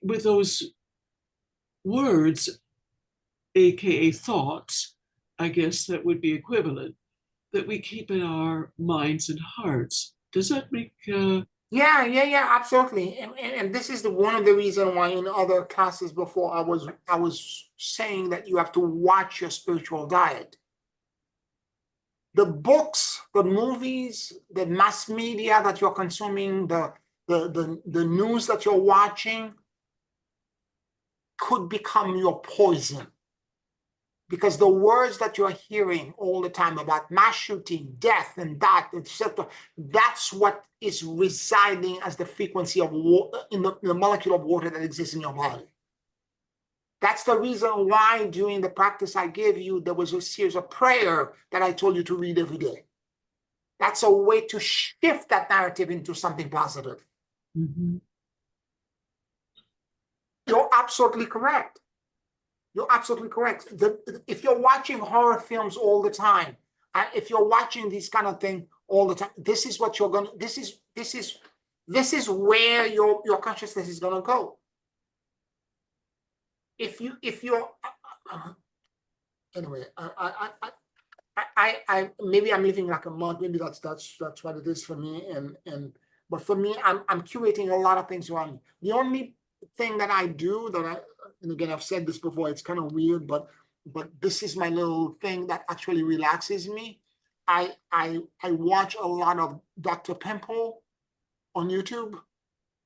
with those words, aka thoughts, I guess that would be equivalent, that we keep in our minds and hearts. Does that make Yeah, absolutely. And this is one of the reasons why in other classes before I was saying that you have to watch your spiritual diet. The books, the movies, the mass media that you're consuming, the news that you're watching could become your poison. Because the words that you're hearing all the time about mass shooting, death, and that, etc., that's what is residing as the frequency of water in the molecule of water that exists in your body. That's the reason why during the practice I gave you, there was a series of prayer that I told you to read every day. That's a way to shift that narrative into something positive. Mm-hmm. You're absolutely correct. You're absolutely correct. If you're watching horror films all the time, if you're watching these kind of things all the time, this is what you're gonna. This is where your consciousness is gonna go. If you're anyway, I maybe I'm living like a monk. Maybe that's what it is for me. But for me, I'm curating a lot of things around me. The only thing that I do and again, I've said this before, it's kind of weird, but this is my little thing that actually relaxes me. I watch a lot of Dr. Pimple on YouTube.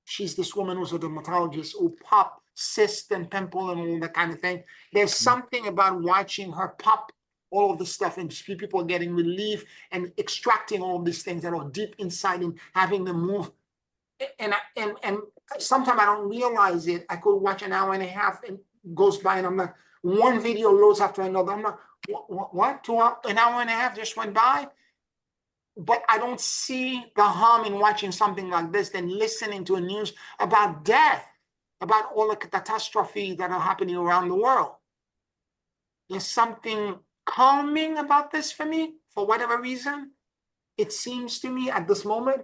She's this woman who's a dermatologist who pop cyst and pimple and all that kind of thing. There's something about watching her pop all of this stuff and people getting relief and extracting all of these things that are deep inside and having them move. And sometimes I don't realize it. I could watch an hour and a half and goes by and I'm like, one video loads after another. I'm like, what? An hour and a half just went by? But I don't see the harm in watching something like this than listening to a news about death, about all the catastrophes that are happening around the world. There's something calming about this for me, for whatever reason. It seems to me at this moment.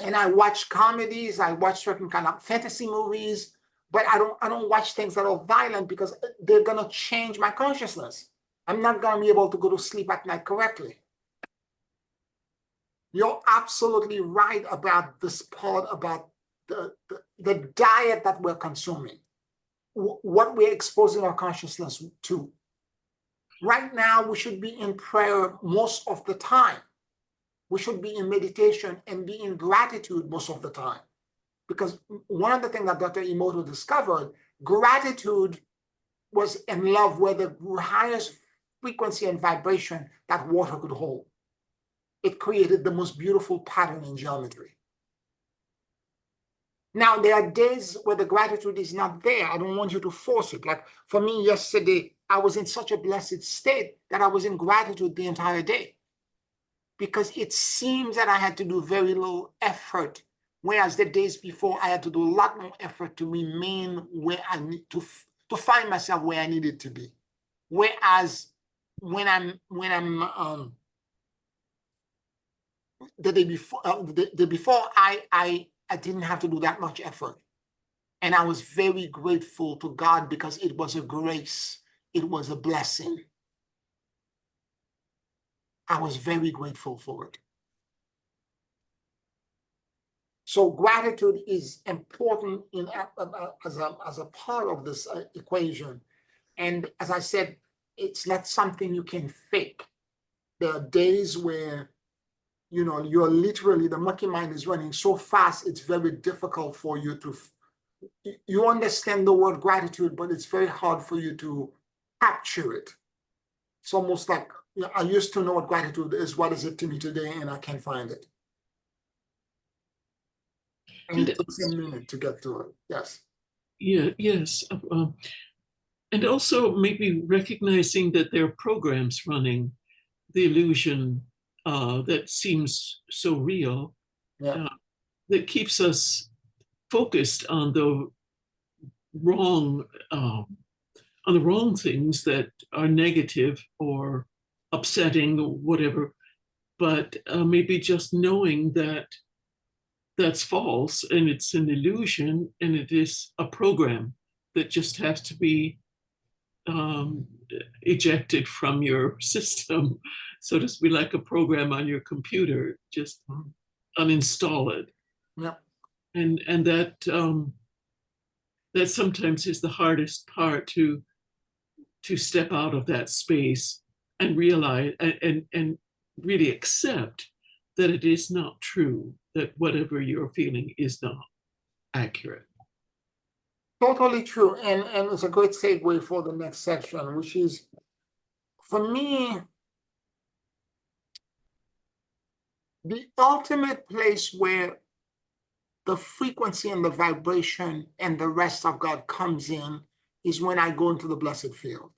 And I watch comedies, I watch certain kind of fantasy movies, but I don't watch things that are violent because they're gonna change my consciousness. I'm not gonna be able to go to sleep at night correctly. You're absolutely right about this part about the diet that we're consuming, what we're exposing our consciousness to. Right now, we should be in prayer most of the time. We should be in meditation and be in gratitude most of the time. Because one of the things that Dr. Emoto discovered, gratitude was in love with the highest frequency and vibration that water could hold. It created the most beautiful pattern in geometry. Now, there are days where the gratitude is not there. I don't want you to force it. Like for me yesterday, I was in such a blessed state that I was in gratitude the entire day. because it seems that I had to do very little effort, whereas the days before I had to do a lot more effort to remain where I need to find myself where I needed to be. Whereas when I'm the day before, I didn't have to do that much effort, and I was very grateful to God because it was a grace, it was a blessing. I was very grateful for it. So gratitude is important in as a part of this equation. And as I said, it's not something you can fake. There are days where, you know, you're literally, the monkey mind is running so fast, it's very difficult for you to, you understand the word gratitude, but it's very hard for you to capture it. It's almost like, you know, I used to know what gratitude is. What is it to me today? And I can't find it. And it takes a minute to get to it. Yes. Yeah, yes. And also maybe recognizing that there are programs running the illusion that seems so real, Yeah. that keeps us focused on the wrong things that are negative or upsetting or whatever. But maybe just knowing that that's false and it's an illusion and it is a program that just has to be ejected from your system, so to speak, like a program on your computer, just uninstall it. Yeah. And that sometimes is the hardest part, to step out of that space and realize and really accept that it is not true, that whatever you're feeling is not accurate. Totally true. And it's a great segue for the next section, which is, for me, the ultimate place where the frequency and the vibration and the rest of God comes in is when I go into the blessed field.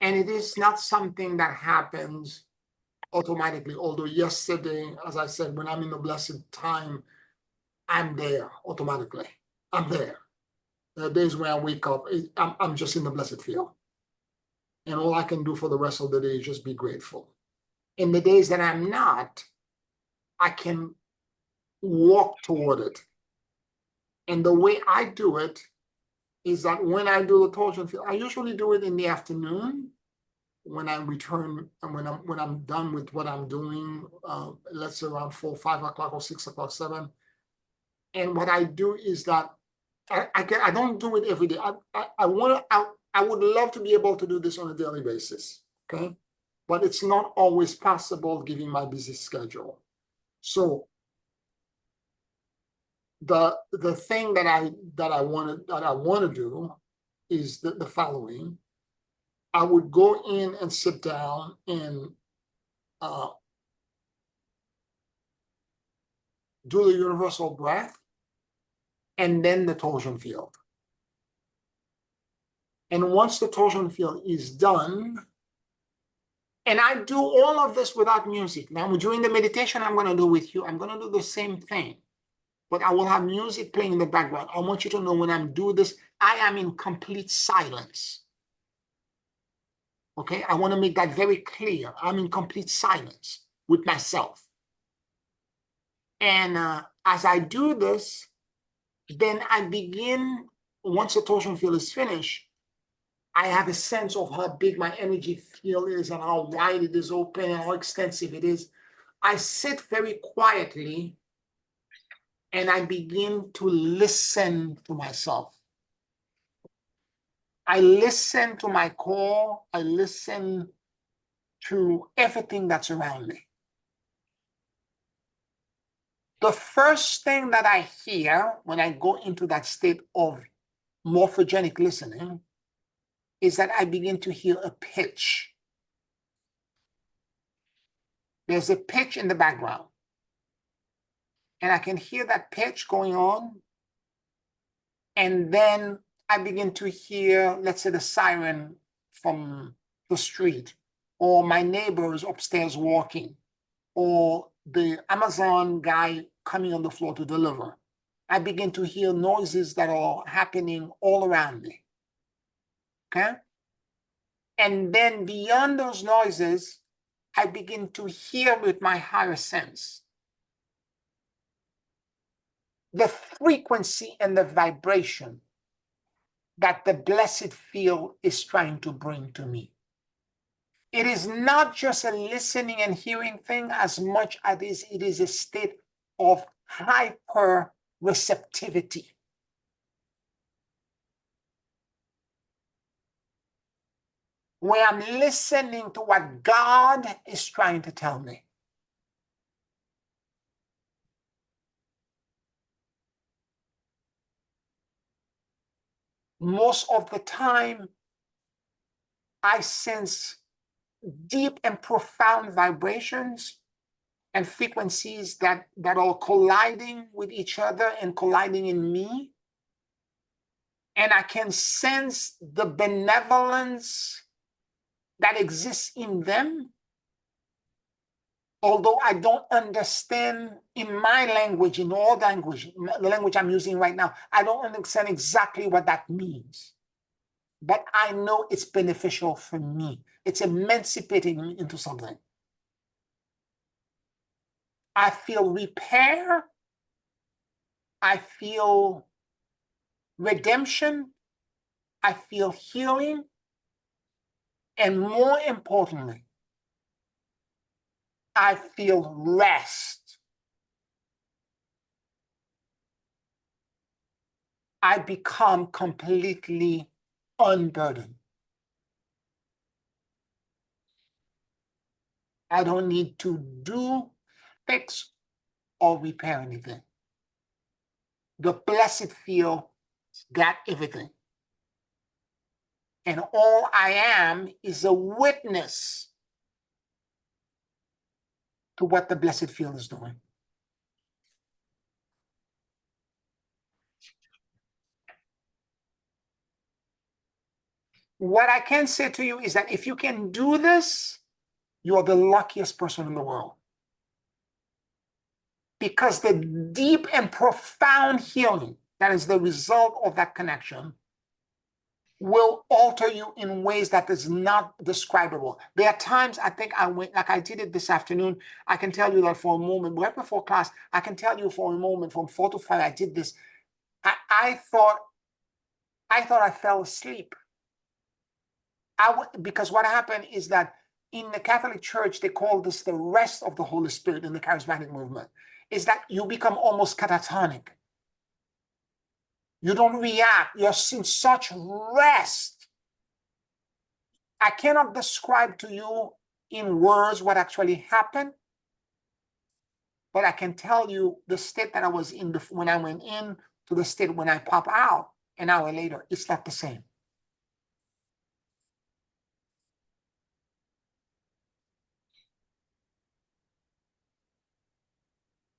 And it is not something that happens automatically. Although yesterday, as I said, when I'm in the blessed time, I'm there automatically. I'm there. There are days when I wake up, I'm just in the blessed field. And all I can do for the rest of the day is just be grateful. In the days that I'm not, I can walk toward it. And the way I do it is that when I do the torsion field, I usually do it in the afternoon when I return, and when I'm done with what I'm doing, let's say around 4, 5 o'clock or 6 o'clock, 7. And what I do is that I don't do it every day. I would love to be able to do this on a daily basis, okay? But it's not always possible given my busy schedule. So the thing that I want to do is the following. I would go in and sit down and do the universal breath and then the torsion field. And once the torsion field is done, and I do all of this without music. Now, during the meditation I'm going to do with you, I'm going to do the same thing, but I will have music playing in the background. I want you to know when I'm doing this, I am in complete silence. Okay, I want to make that very clear. I'm in complete silence with myself. And as I do this, then I begin, once the torsion field is finished, I have a sense of how big my energy field is and how wide it is open and how extensive it is. I sit very quietly and I begin to listen to myself. I listen to my core. I listen to everything that's around me. The first thing that I hear when I go into that state of morphogenic listening is that I begin to hear a pitch. There's a pitch in the background. And I can hear that pitch going on. And then I begin to hear, let's say, the siren from the street. or my neighbors upstairs walking, or the Amazon guy coming on the floor to deliver. I begin to hear noises that are happening all around me. Okay? And then beyond those noises, I begin to hear with my higher sense the frequency and the vibration that the blessed field is trying to bring to me. It is not just a listening and hearing thing as much as it is a state of hyper receptivity. Where I'm listening to what God is trying to tell me. Most of the time, I sense deep and profound vibrations and frequencies that are colliding with each other and colliding in me. And I can sense the benevolence that exists in them, although I don't understand in my language, in all language, the language I'm using right now, I don't understand exactly what that means. But I know it's beneficial for me. It's emancipating me into something. I feel repair. I feel redemption. I feel healing. And more importantly, I feel rest. I become completely unburdened. I don't need to do, fix, or repair anything. The blessed field got everything. And all I am is a witness to what the blessed field is doing. What I can say to you is that if you can do this, you're the luckiest person in the world. Because the deep and profound healing that is the result of that connection will alter you in ways that is not describable. There are times I think I went, like I did it this afternoon, I can tell you that for a moment, right before class, I can tell you for a moment from 4 to 5, I did this. I thought I fell asleep. Because what happened is that in the Catholic Church, they call this the rest of the Holy Spirit in the charismatic movement, is that you become almost catatonic. You don't react. You're in such rest. I cannot describe to you in words what actually happened, but I can tell you the state that I was in when I went in to the state when I pop out an hour later. It's not the same.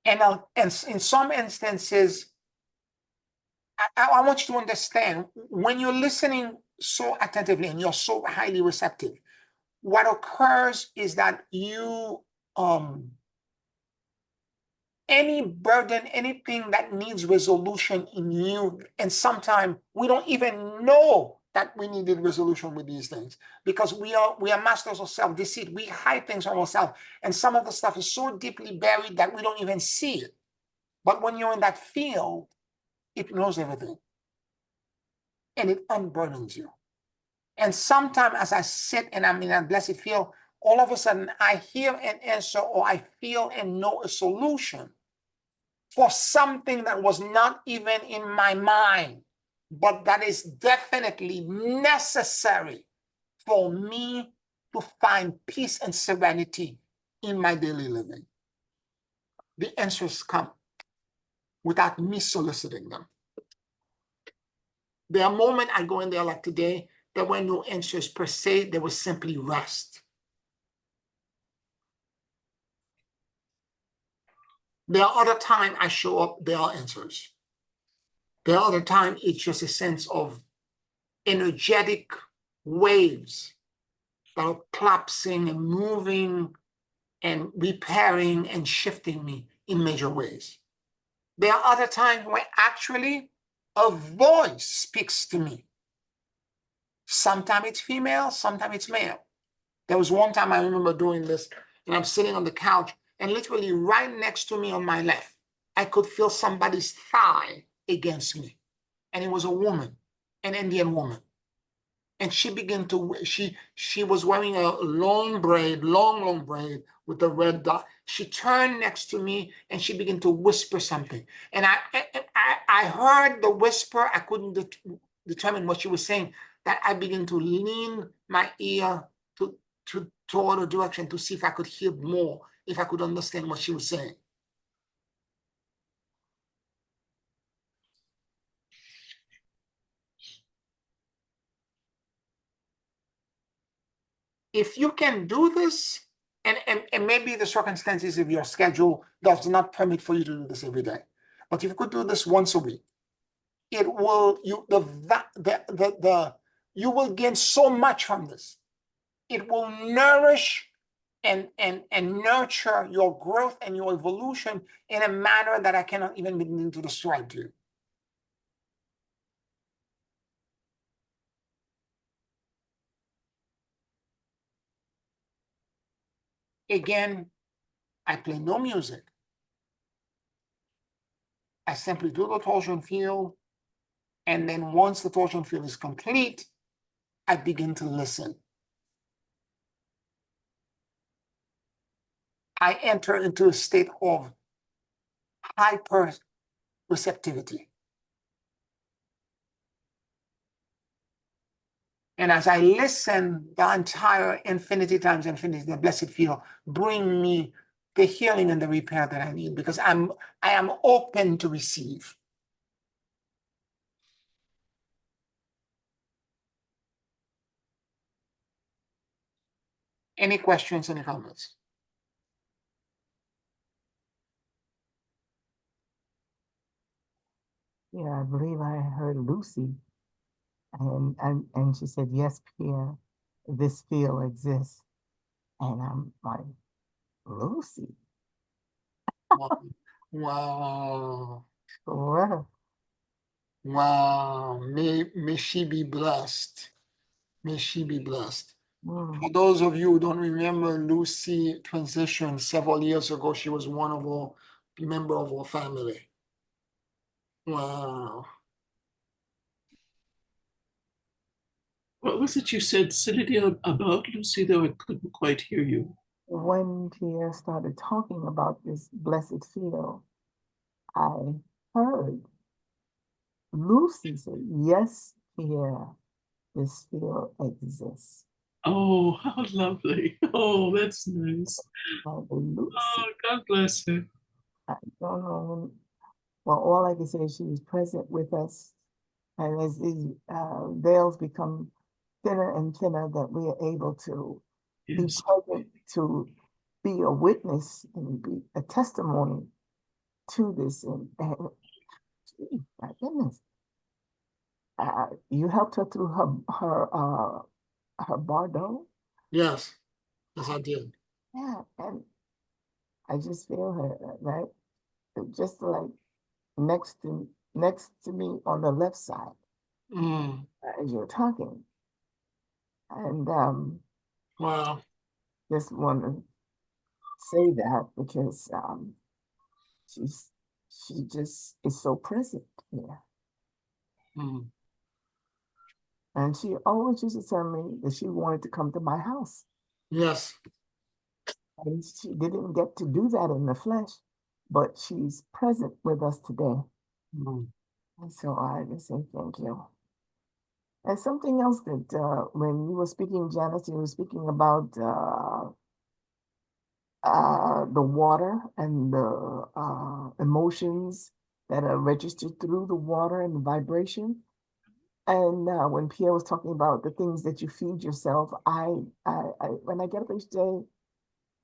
And in some instances, I want you to understand, when you're listening so attentively and you're so highly receptive, what occurs is that you, any burden, anything that needs resolution in you, and sometimes we don't even know that we needed resolution with these things because we are masters of self-deceit. We hide things from ourselves, and some of the stuff is so deeply buried that we don't even see it. But when you're in that field, it knows everything. And it unburdens you. And sometimes as I sit and I'm in that blessed field, all of a sudden I hear an answer or I feel and know a solution for something that was not even in my mind, but that is definitely necessary for me to find peace and serenity in my daily living. The answers come without me soliciting them. There are moments I go in there like today, there were no answers per se, there was simply rest. There are other times I show up, there are answers. There are other times it's just a sense of energetic waves that are collapsing and moving and repairing and shifting me in major ways. There are other times where actually a voice speaks to me. Sometimes it's female, sometimes it's male. There was one time I remember doing this, and I'm sitting on the couch, and literally right next to me on my left, I could feel somebody's thigh against me. And it was a woman, an Indian woman. And she began to, she was wearing a long braid, long braid with a red dot. She turned next to me and she began to whisper something. And I heard the whisper. I couldn't determine what she was saying. That I began to lean my ear toward a direction to see if I could hear more, if I could understand what she was saying. If you can do this, and maybe the circumstances of your schedule does not permit for you to do this every day, but if you could do this once a week, it will you will gain so much from this. It will nourish and nurture your growth and your evolution in a manner that I cannot even begin to describe to you. Again, I play no music. I simply do the torsion field, and then once the torsion field is complete, I begin to listen. I enter into a state of hyper receptivity. And as I listen, the entire infinity times infinity, the blessed field, bring me the healing and the repair that I need, because I am open to receive. Any questions, any comments? Yeah, I believe I heard Lucy, and she said, "Yes, Pierre, this field exists." And I'm like, Lucy, Wow. well, Wow. May she be blessed. May she be blessed. mm, For those of you who don't remember, Lucy transitioned several years ago. She was one of our member of our family. Wow. What was it you said, Cylidia, about Lucy, though I couldn't quite hear you? when Pierre started talking about this blessed field, I heard Lucy say, "Yes, Pierre, this field exists." Oh, how lovely. Oh, that's nice. Lucy, Oh, God bless her. I don't know. Well, all I can say is she was present with us. And as these veils become thinner and thinner, that we are able to be Yes. present, to be a witness and be a testimony to this. And gee, my goodness, you helped her through her Bordeaux. Yes. Yes, I did. Yeah, and I just feel her, right? Just like next to me on the left side Mm. as you're talking. And Wow. just want to say that because she's she just is so present here. Mm. And she always used to tell me that she wanted to come to my house. Yes. And she didn't get to do that in the flesh, but she's present with us today. Mm. And so I just say thank you. And something else that when you were speaking, Janice, you were speaking about the water and the emotions that are registered through the water and the vibration. And when Pierre was talking about the things that you feed yourself, I when I get up each day,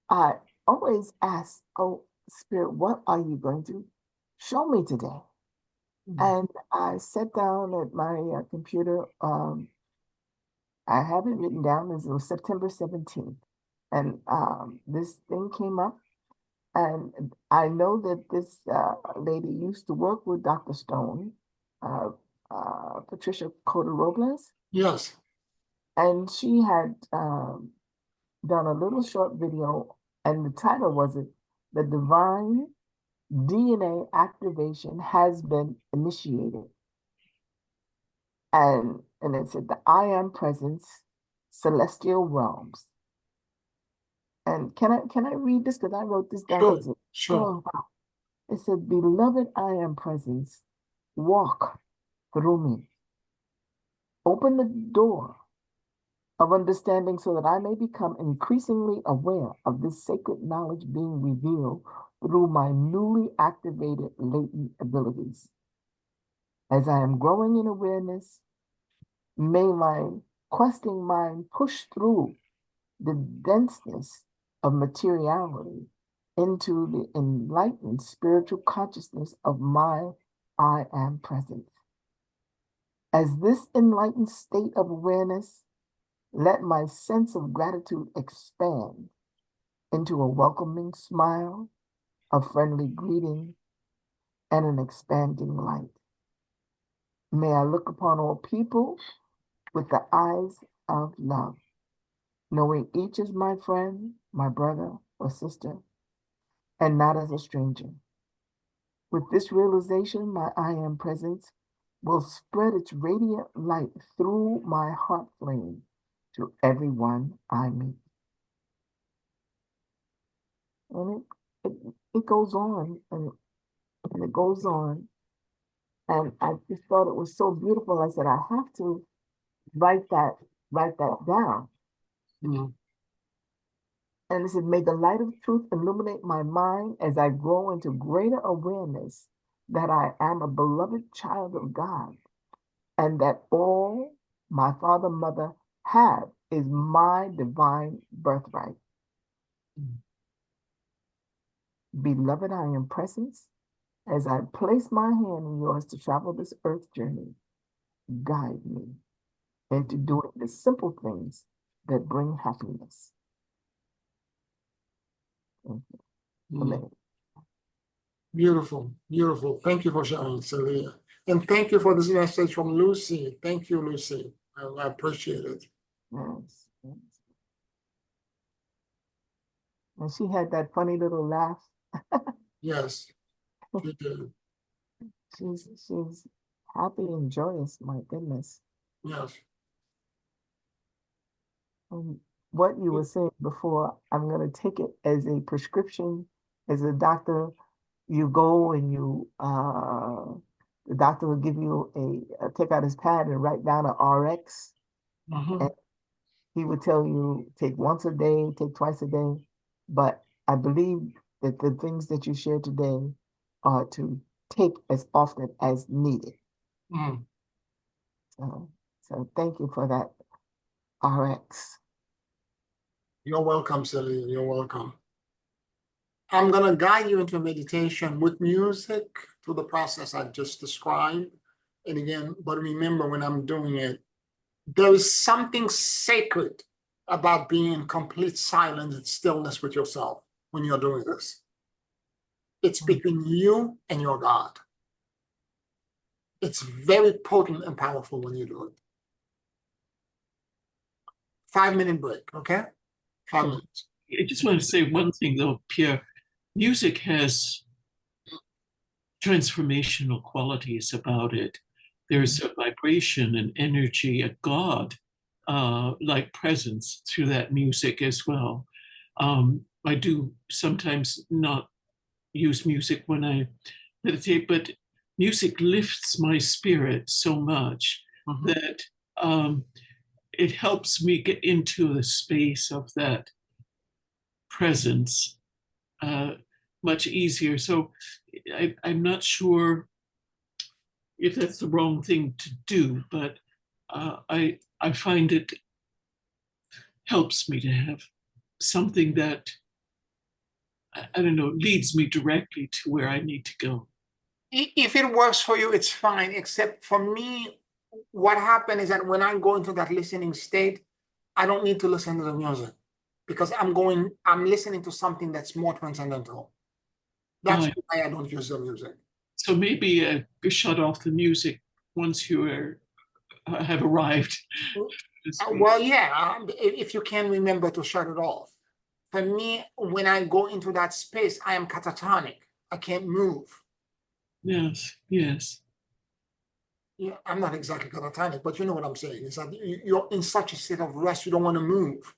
I always ask, "Oh, Spirit, what are you going to show me today?" Mm. And I sat down at my computer I have it written down as it was September 17th. And this thing came up. And I know that this lady used to work with Dr. Stone, uh, Patricia Cota Robles, Yes. and she had done a little short video, and the title was it, "The Divine DNA Activation Has Been Initiated." And it said the I am presence, celestial realms. And can I read this? Because I wrote this down. Sure. 'Cause Sure. oh, wow. It said, "Beloved, I am presence. Walk through me. Open the door of understanding so that I may become increasingly aware of this sacred knowledge being revealed through my newly activated latent abilities. As I am growing in awareness, may my questing mind push through the denseness of materiality into the enlightened spiritual consciousness of my I am present. As this enlightened state of awareness, let my sense of gratitude expand into a welcoming smile, a friendly greeting, and an expanding light. May I look upon all people with the eyes of love, knowing each is my friend, my brother or sister, and not as a stranger. With this realization, my I am presence will spread its radiant light through my heart flame to everyone I meet." And it goes on and it goes on. And I just thought it was so beautiful. I said, I have to write that, write that down. Mm. And it said, "May the light of truth illuminate my mind as I grow into greater awareness that I am a beloved child of God, and that all my father, mother have is my divine birthright. Beloved, I am presence. As I place my hand in yours to travel this earth journey, guide me into doing the simple things that bring happiness." Thank you. Mm. Beautiful, beautiful. Thank you for sharing, Celia. And thank you for this message from Lucy. Thank you, Lucy. I appreciate it. Yes, yes. And she had that funny little laugh. Yes, you did. She's happy and joyous, my goodness. Yes. And what you were saying before, I'm going to take it as a prescription. As a doctor, you go and the doctor will give you take out his pad and write down an RX. Mhm. And he would tell you take once a day, take twice a day. But I believe that the things that you shared today are to take as often as needed. Mm. So thank you for that RX. You're welcome, Celia. You're welcome. I'm going to guide you into meditation with music through the process I just described. And again, but remember when I'm doing it, there is something sacred about being in complete silence and stillness with yourself when you're doing this. It's between you and your God. It's very potent and powerful when you do it. 5-minute break, okay? 5 minutes. I just want to say one thing though, Pierre. Music has transformational qualities about it. There's a vibration and energy, a God like presence through that music as well. I do sometimes not use music when I meditate, but music lifts my spirit so much that it helps me get into the space of that presence much easier. So I'm not sure if that's the wrong thing to do, but I find it helps me to have something that I don't know leads me directly to where I need to go. If it works for you, it's fine. Except for me, what happened is that when I go into that listening state, I don't need to listen to the music because I'm listening to something that's more transcendental. That's Uh, why I don't use the music. so maybe you shut off the music once you have arrived. So to speak. Well, yeah, if you can remember to shut it off. For me, when I go into that space, I am catatonic. I can't move. Yes, yes. Yeah, I'm not exactly catatonic, but you know what I'm saying. Is that you're in such a state of rest, you don't want to move.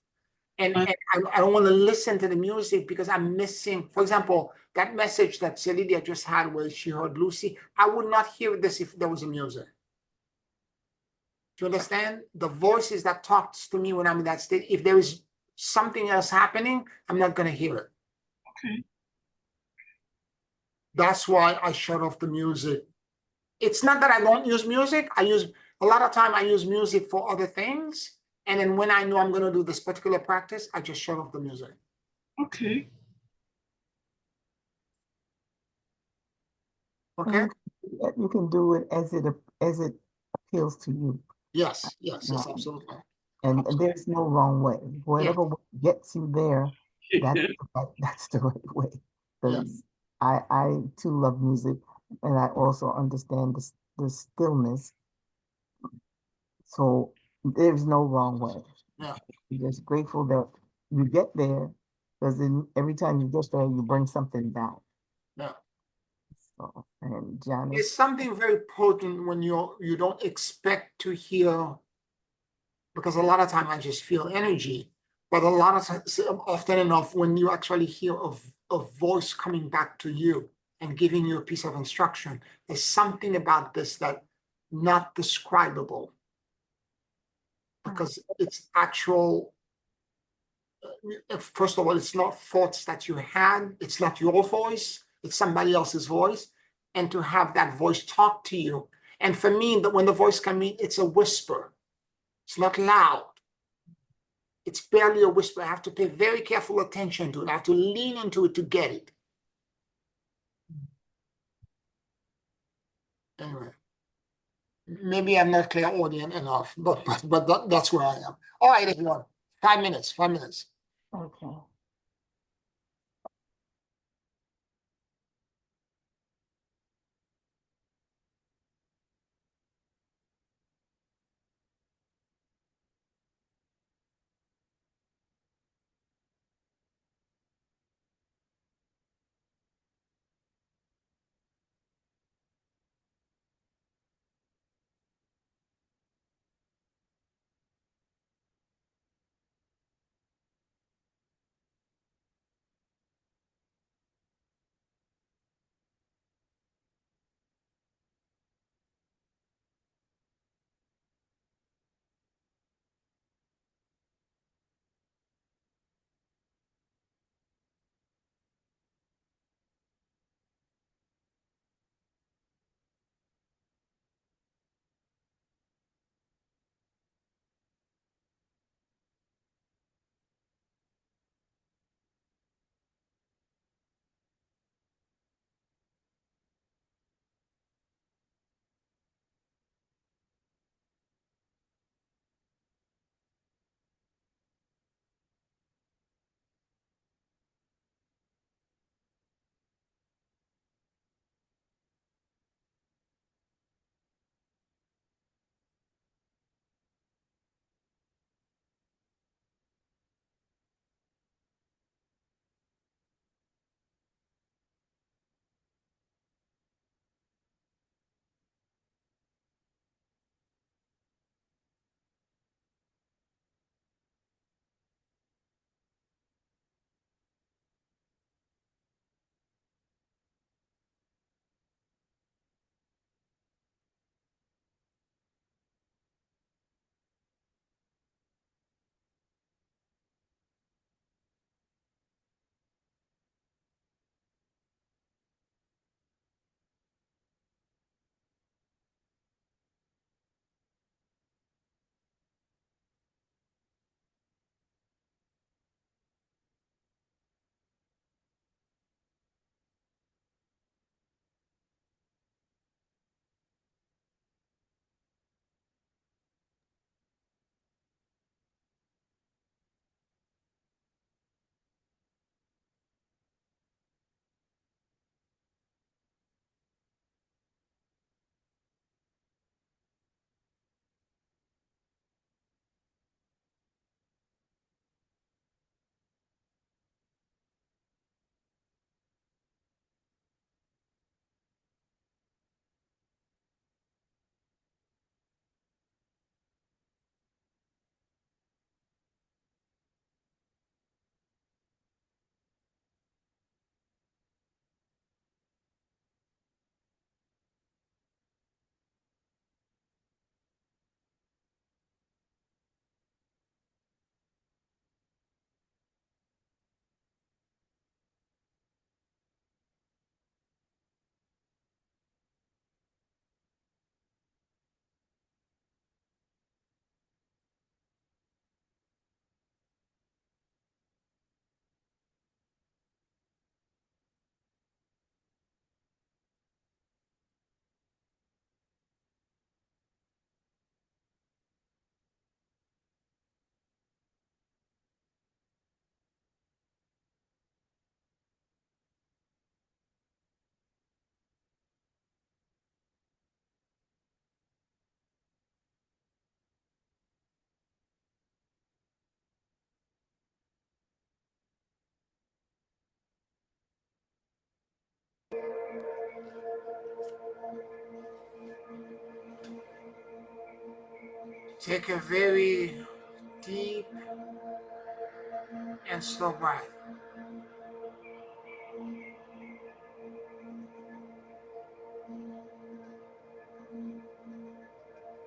And, I, and I don't want to listen to the music because I'm missing, for example, that message that Celidia just had where she heard Lucy. I would not hear this if there was a music. Do you understand? The voices that talks to me when I'm in that state, if there is something else happening, I'm not going to hear it. okay. That's why I shut off the music. It's not that I don't use music. I use a lot of time I use music for other things. And then when I know I'm going to do this particular practice, I just shut off the music. Okay. Okay? And you can do it as it appeals to you. Yes, yes, yes, Um, absolutely. and Absolutely. there's no wrong way. Yeah, Whatever way gets you there, that's Yeah. that's the right way. yeah, Because I too love music, and I also understand the stillness. So there's no wrong way. yeah, I'm just grateful that you get there, because every time you get there, you bring something back. yeah. So, and It's Janice, something very potent when you don't expect to hear, because a lot of time I just feel energy, but a lot of times, often enough, when you actually hear a voice coming back to you and giving you a piece of instruction, there's something about this that not describable because it's actual. First of all, it's not thoughts that you had, it's not your voice, it's somebody else's voice, and to have that voice talk to you. And for me, when the voice comes in, it's a whisper. It's not loud. It's barely a whisper. I have to pay very careful attention to it. I have to lean into it to get it. Anyway, maybe I'm not clairaudient enough, but that's where I am. All right, everyone. 5 minutes. 5 minutes. okay. Take a very deep and slow breath.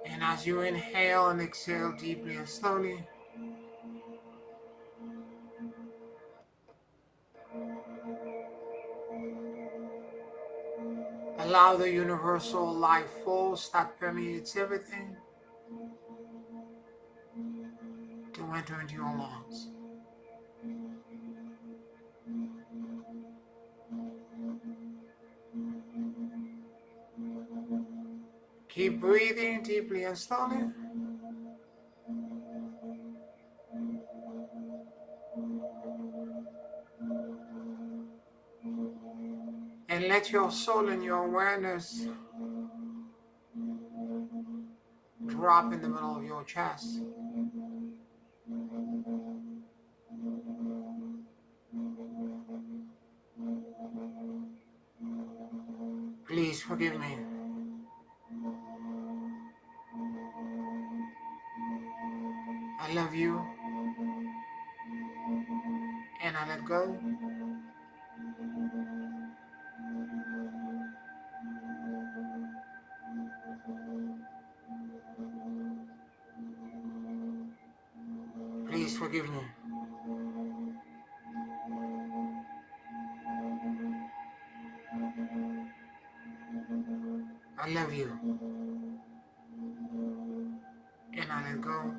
And as you inhale and exhale deeply and slowly, allow the universal life force that permeates everything to enter into your lungs. Keep breathing deeply and slowly. And let your soul and your awareness drop in the middle of your chest. Please forgive me. I love you. And I let go. Please forgive me. I love you. And I let go.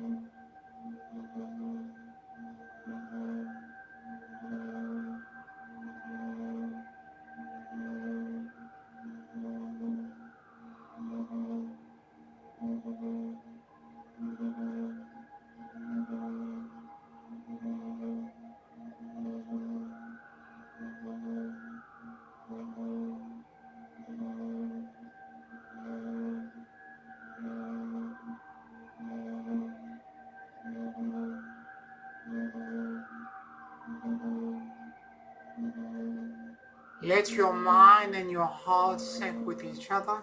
Let your mind and your heart sync with each other.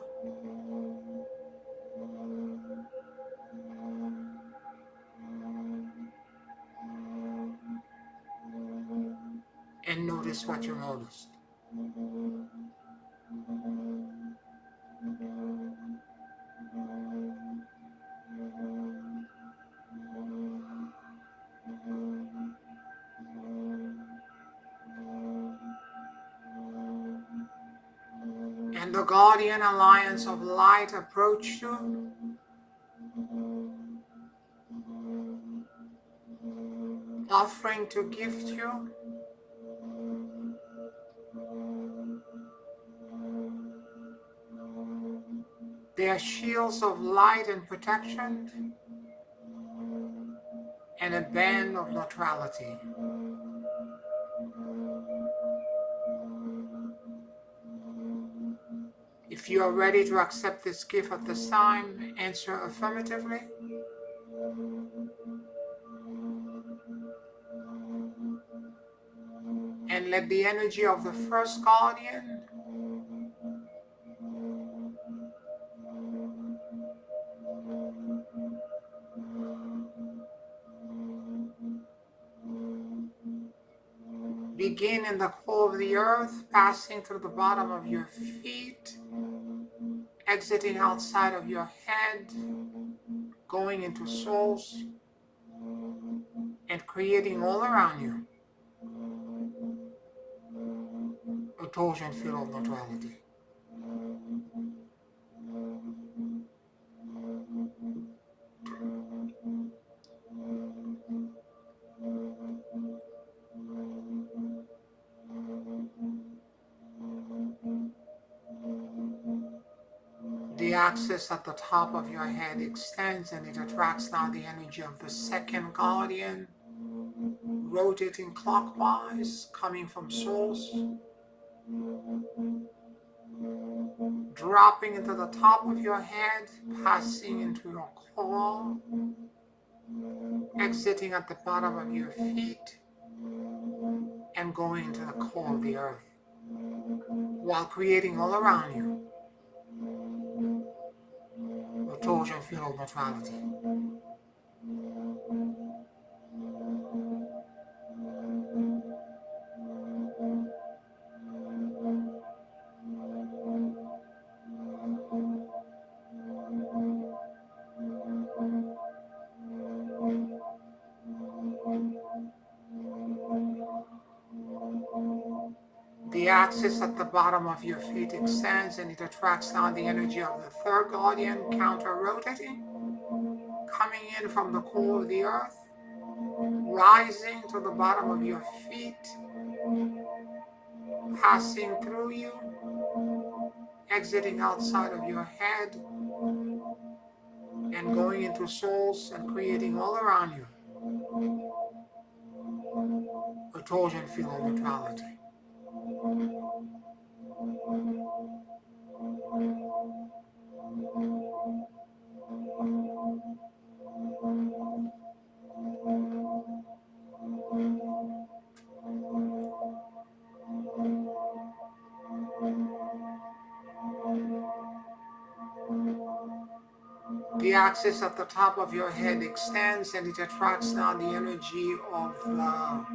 And notice what you noticed. And the guardian alliance of light approached you, offering to gift you their shields of light and protection and a band of neutrality. If you are ready to accept this gift at this time, answer affirmatively. And let the energy of the first guardian begin in the core of the earth, passing through the bottom of your feet, exiting outside of your head, going into souls, and creating all around you a Gaussian field of neutrality. The axis at the top of your head extends and it attracts now the energy of the second guardian, rotating clockwise, coming from source, dropping into the top of your head, passing into your core, exiting at the bottom of your feet, and going into the core of the earth, while creating all around you total field neutrality. The axis at the bottom of your feet extends and it attracts down the energy of the third guardian, counter-rotating, coming in from the core of the earth, rising to the bottom of your feet, passing through you, exiting outside of your head, and going into souls and creating all around you a Trojan field of neutrality. The axis at the top of your head extends and it attracts now the energy of the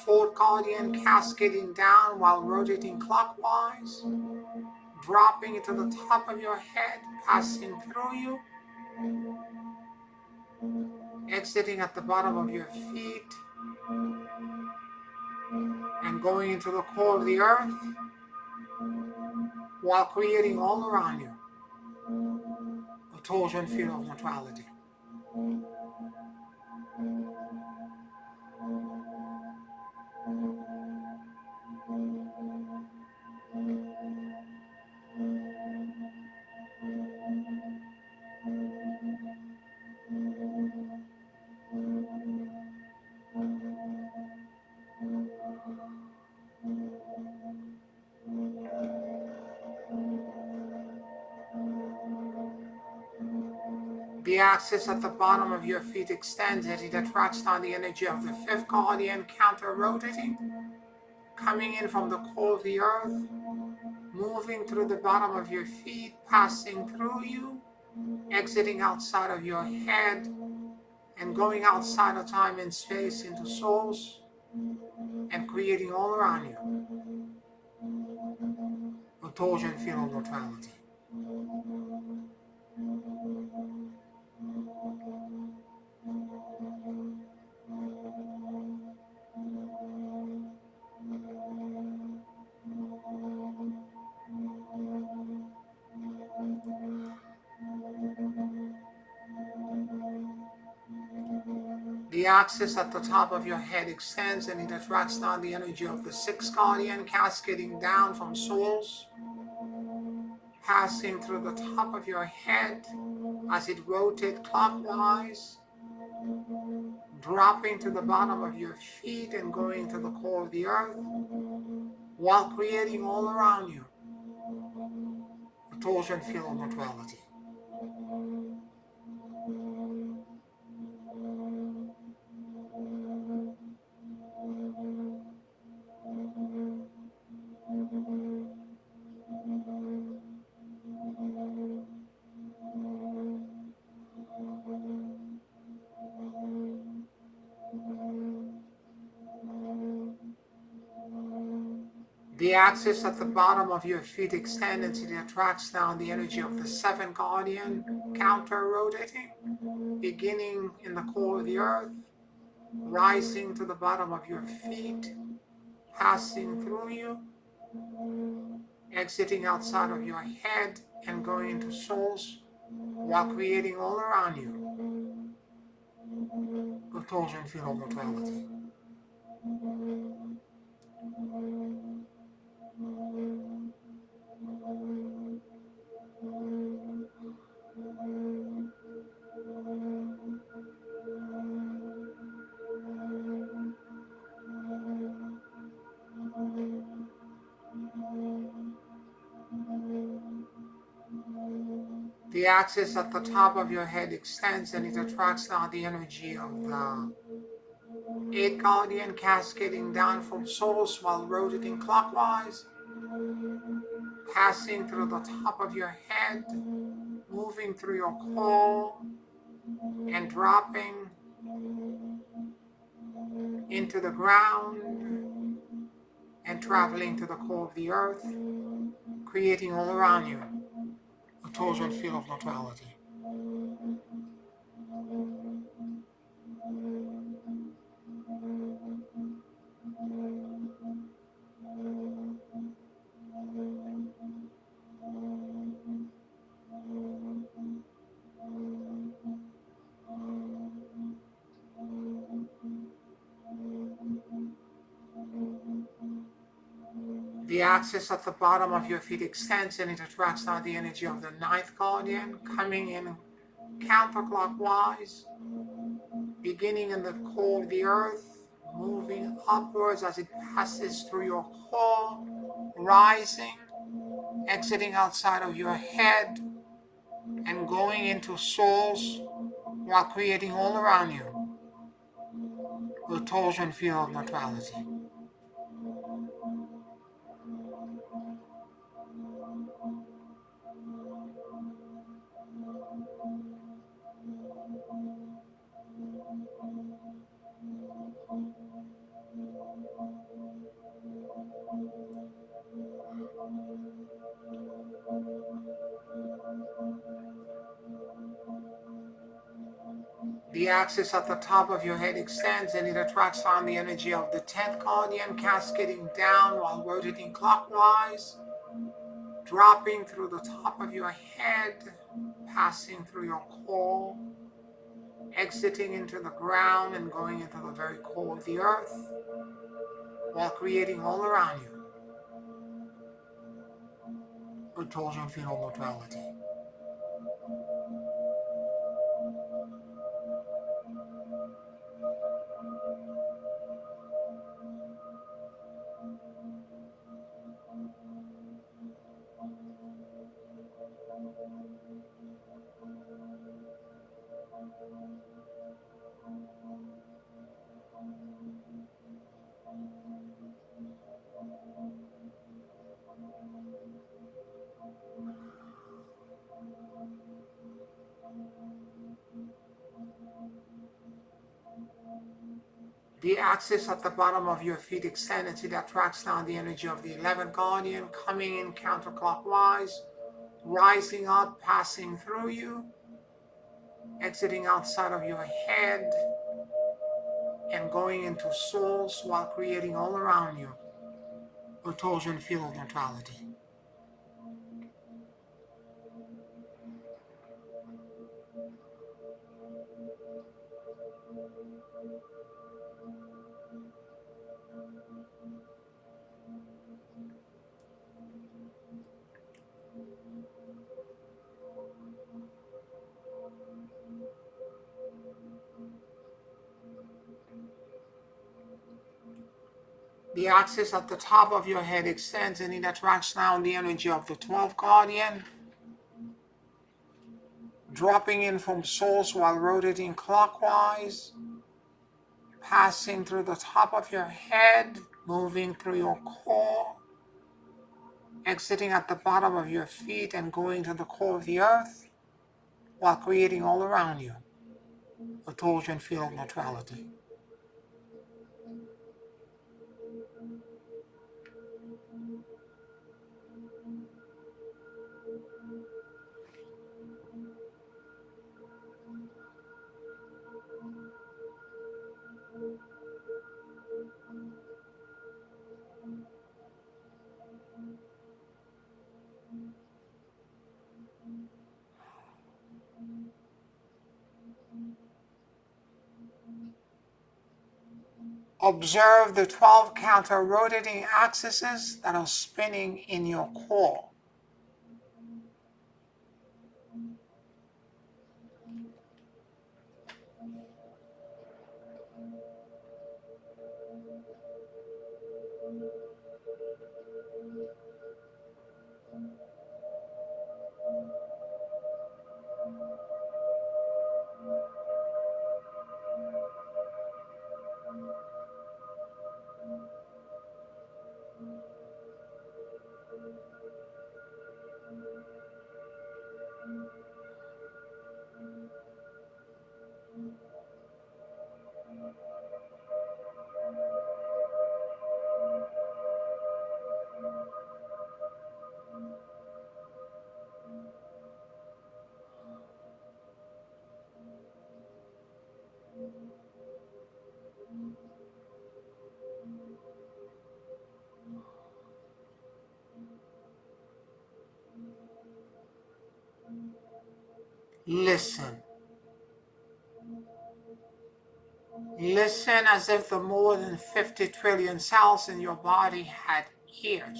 fourth guardian, cascading down while rotating clockwise, dropping into the top of your head, passing through you, exiting at the bottom of your feet, and going into the core of the earth, while creating all around you a Trojan field of neutrality. The axis at the bottom of your feet extends as it attracts down the energy of the fifth guardian, counter-rotating, coming in from the core of the earth, moving through the bottom of your feet, passing through you, exiting outside of your head, and going outside of time and space into souls, and creating all around you a Trojan field of neutrality. The axis at the top of your head extends and it attracts down the energy of the sixth guardian, cascading down from souls, passing through the top of your head as it rotates clockwise, dropping to the bottom of your feet and going to the core of the earth, while creating all around you a Trojan field of neutrality. The axis at the bottom of your feet extends and it attracts down the energy of the seventh guardian, counter-rotating, beginning in the core of the earth, rising to the bottom of your feet, passing through you, exiting outside of your head and going into souls, while creating all around you a Trojan field of neutrality. The axis at the top of your head extends and it attracts now the energy of the eighth guardian, cascading down from souls while rotating clockwise, passing through the top of your head, moving through your core and dropping into the ground and traveling to the core of the earth, creating all around you a total field of neutrality. The axis at the bottom of your feet extends and it attracts now the energy of the ninth guardian, coming in counterclockwise, beginning in the core of the earth, moving upwards as it passes through your core, rising, exiting outside of your head, and going into souls while creating all around you a torsion field of neutrality. The axis at the top of your head extends and it attracts on the energy of the 10th guardian, cascading down while rotating clockwise, dropping through the top of your head, passing through your core, exiting into the ground and going into the very core of the earth, while creating all around you a torsion field of neutrality. The axis at the bottom of your feet extends and it attracts now the energy of the 11th guardian, coming in counterclockwise, rising up, passing through you, exiting outside of your head, and going into souls while creating all around you a torsion field of neutrality. The axis at the top of your head extends and it attracts now the energy of the 12th guardian, dropping in from souls while rotating clockwise, passing through the top of your head, moving through your core, exiting at the bottom of your feet and going to the core of the earth, while creating all around you a torsion field of neutrality. Observe the 12 counter-rotating axes that are spinning in your core. Listen. Listen as if the more than 50 trillion cells in your body had ears.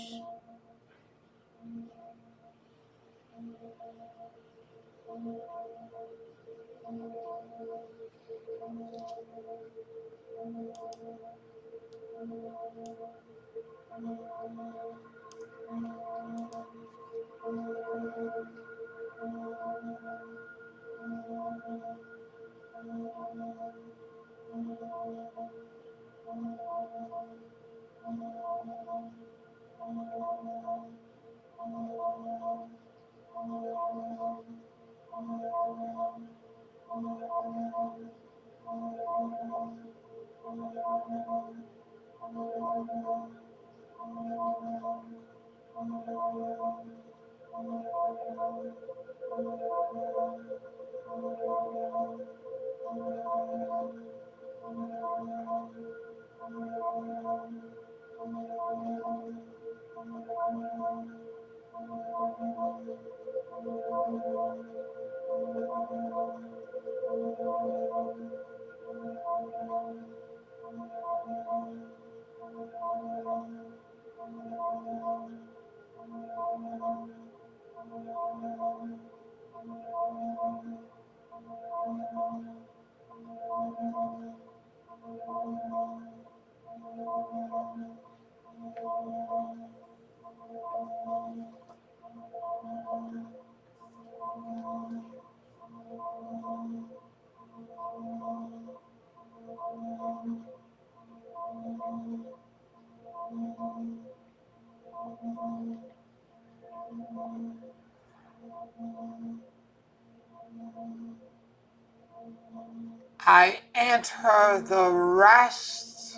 I enter the rest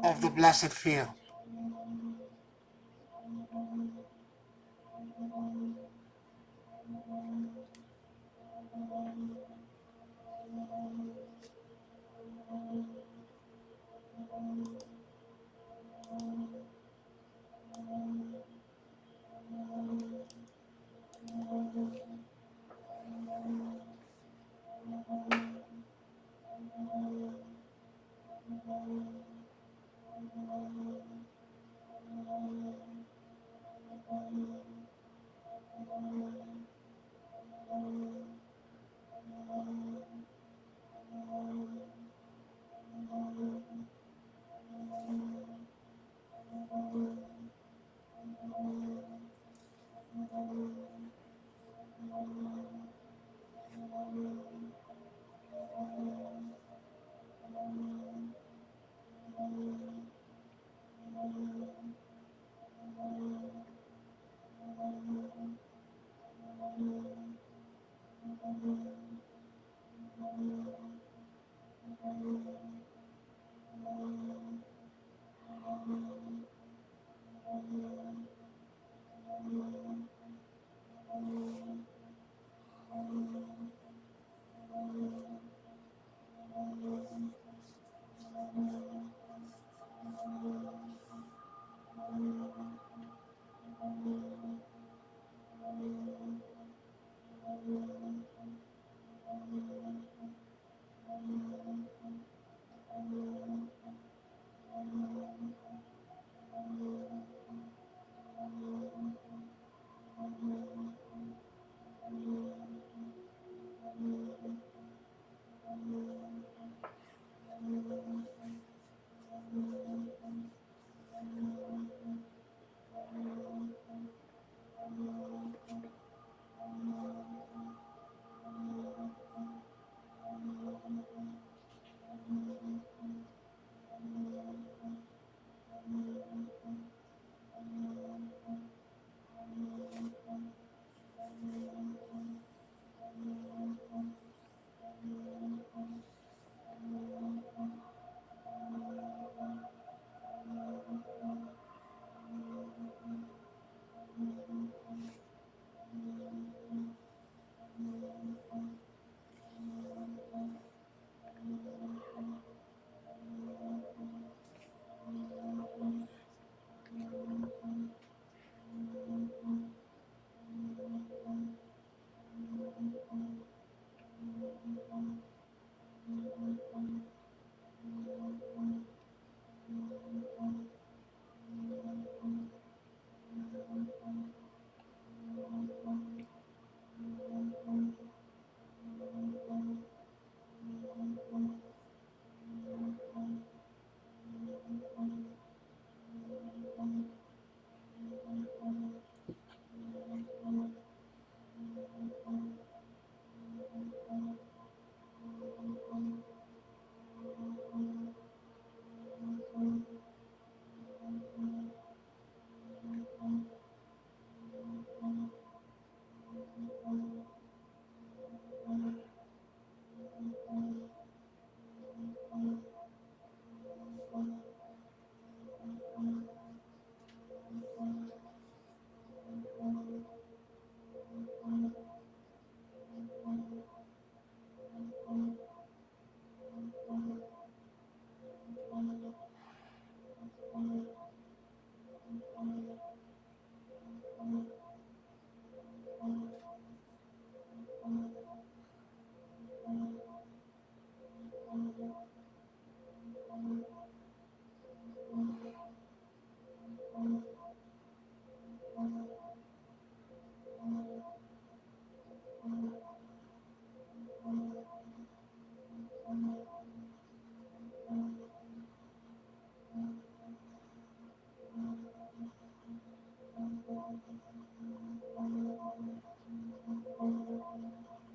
of the blessed field.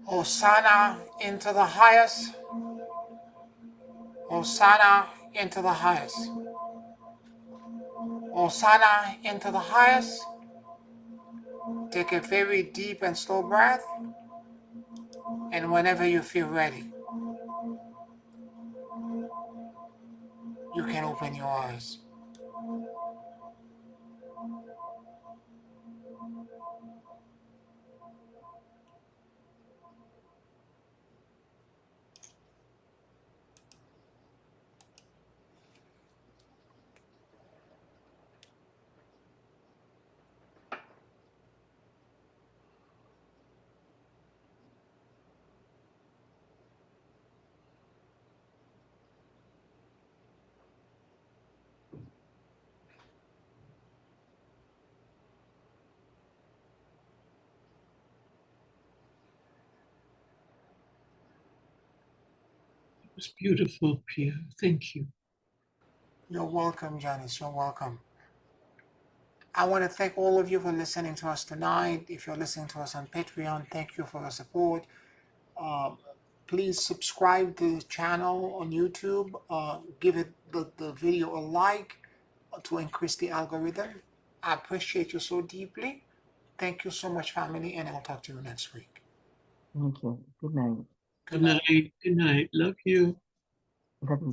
Hosanna into the highest. Hosanna into the highest. Hosanna into the highest. Take a very deep and slow breath. And whenever you feel ready, you can open your eyes. It was beautiful, Pierre. Thank you. You're welcome, Janice. You're welcome. I want to thank all of you for listening to us tonight. If you're listening to us on Patreon, thank you for your support. Please subscribe to the channel on YouTube. Give it the video a like to increase the algorithm. I appreciate you so deeply. Thank you so much, family, and I'll talk to you next week. Thank you. Good night. Good night. Good night. Love you. Love you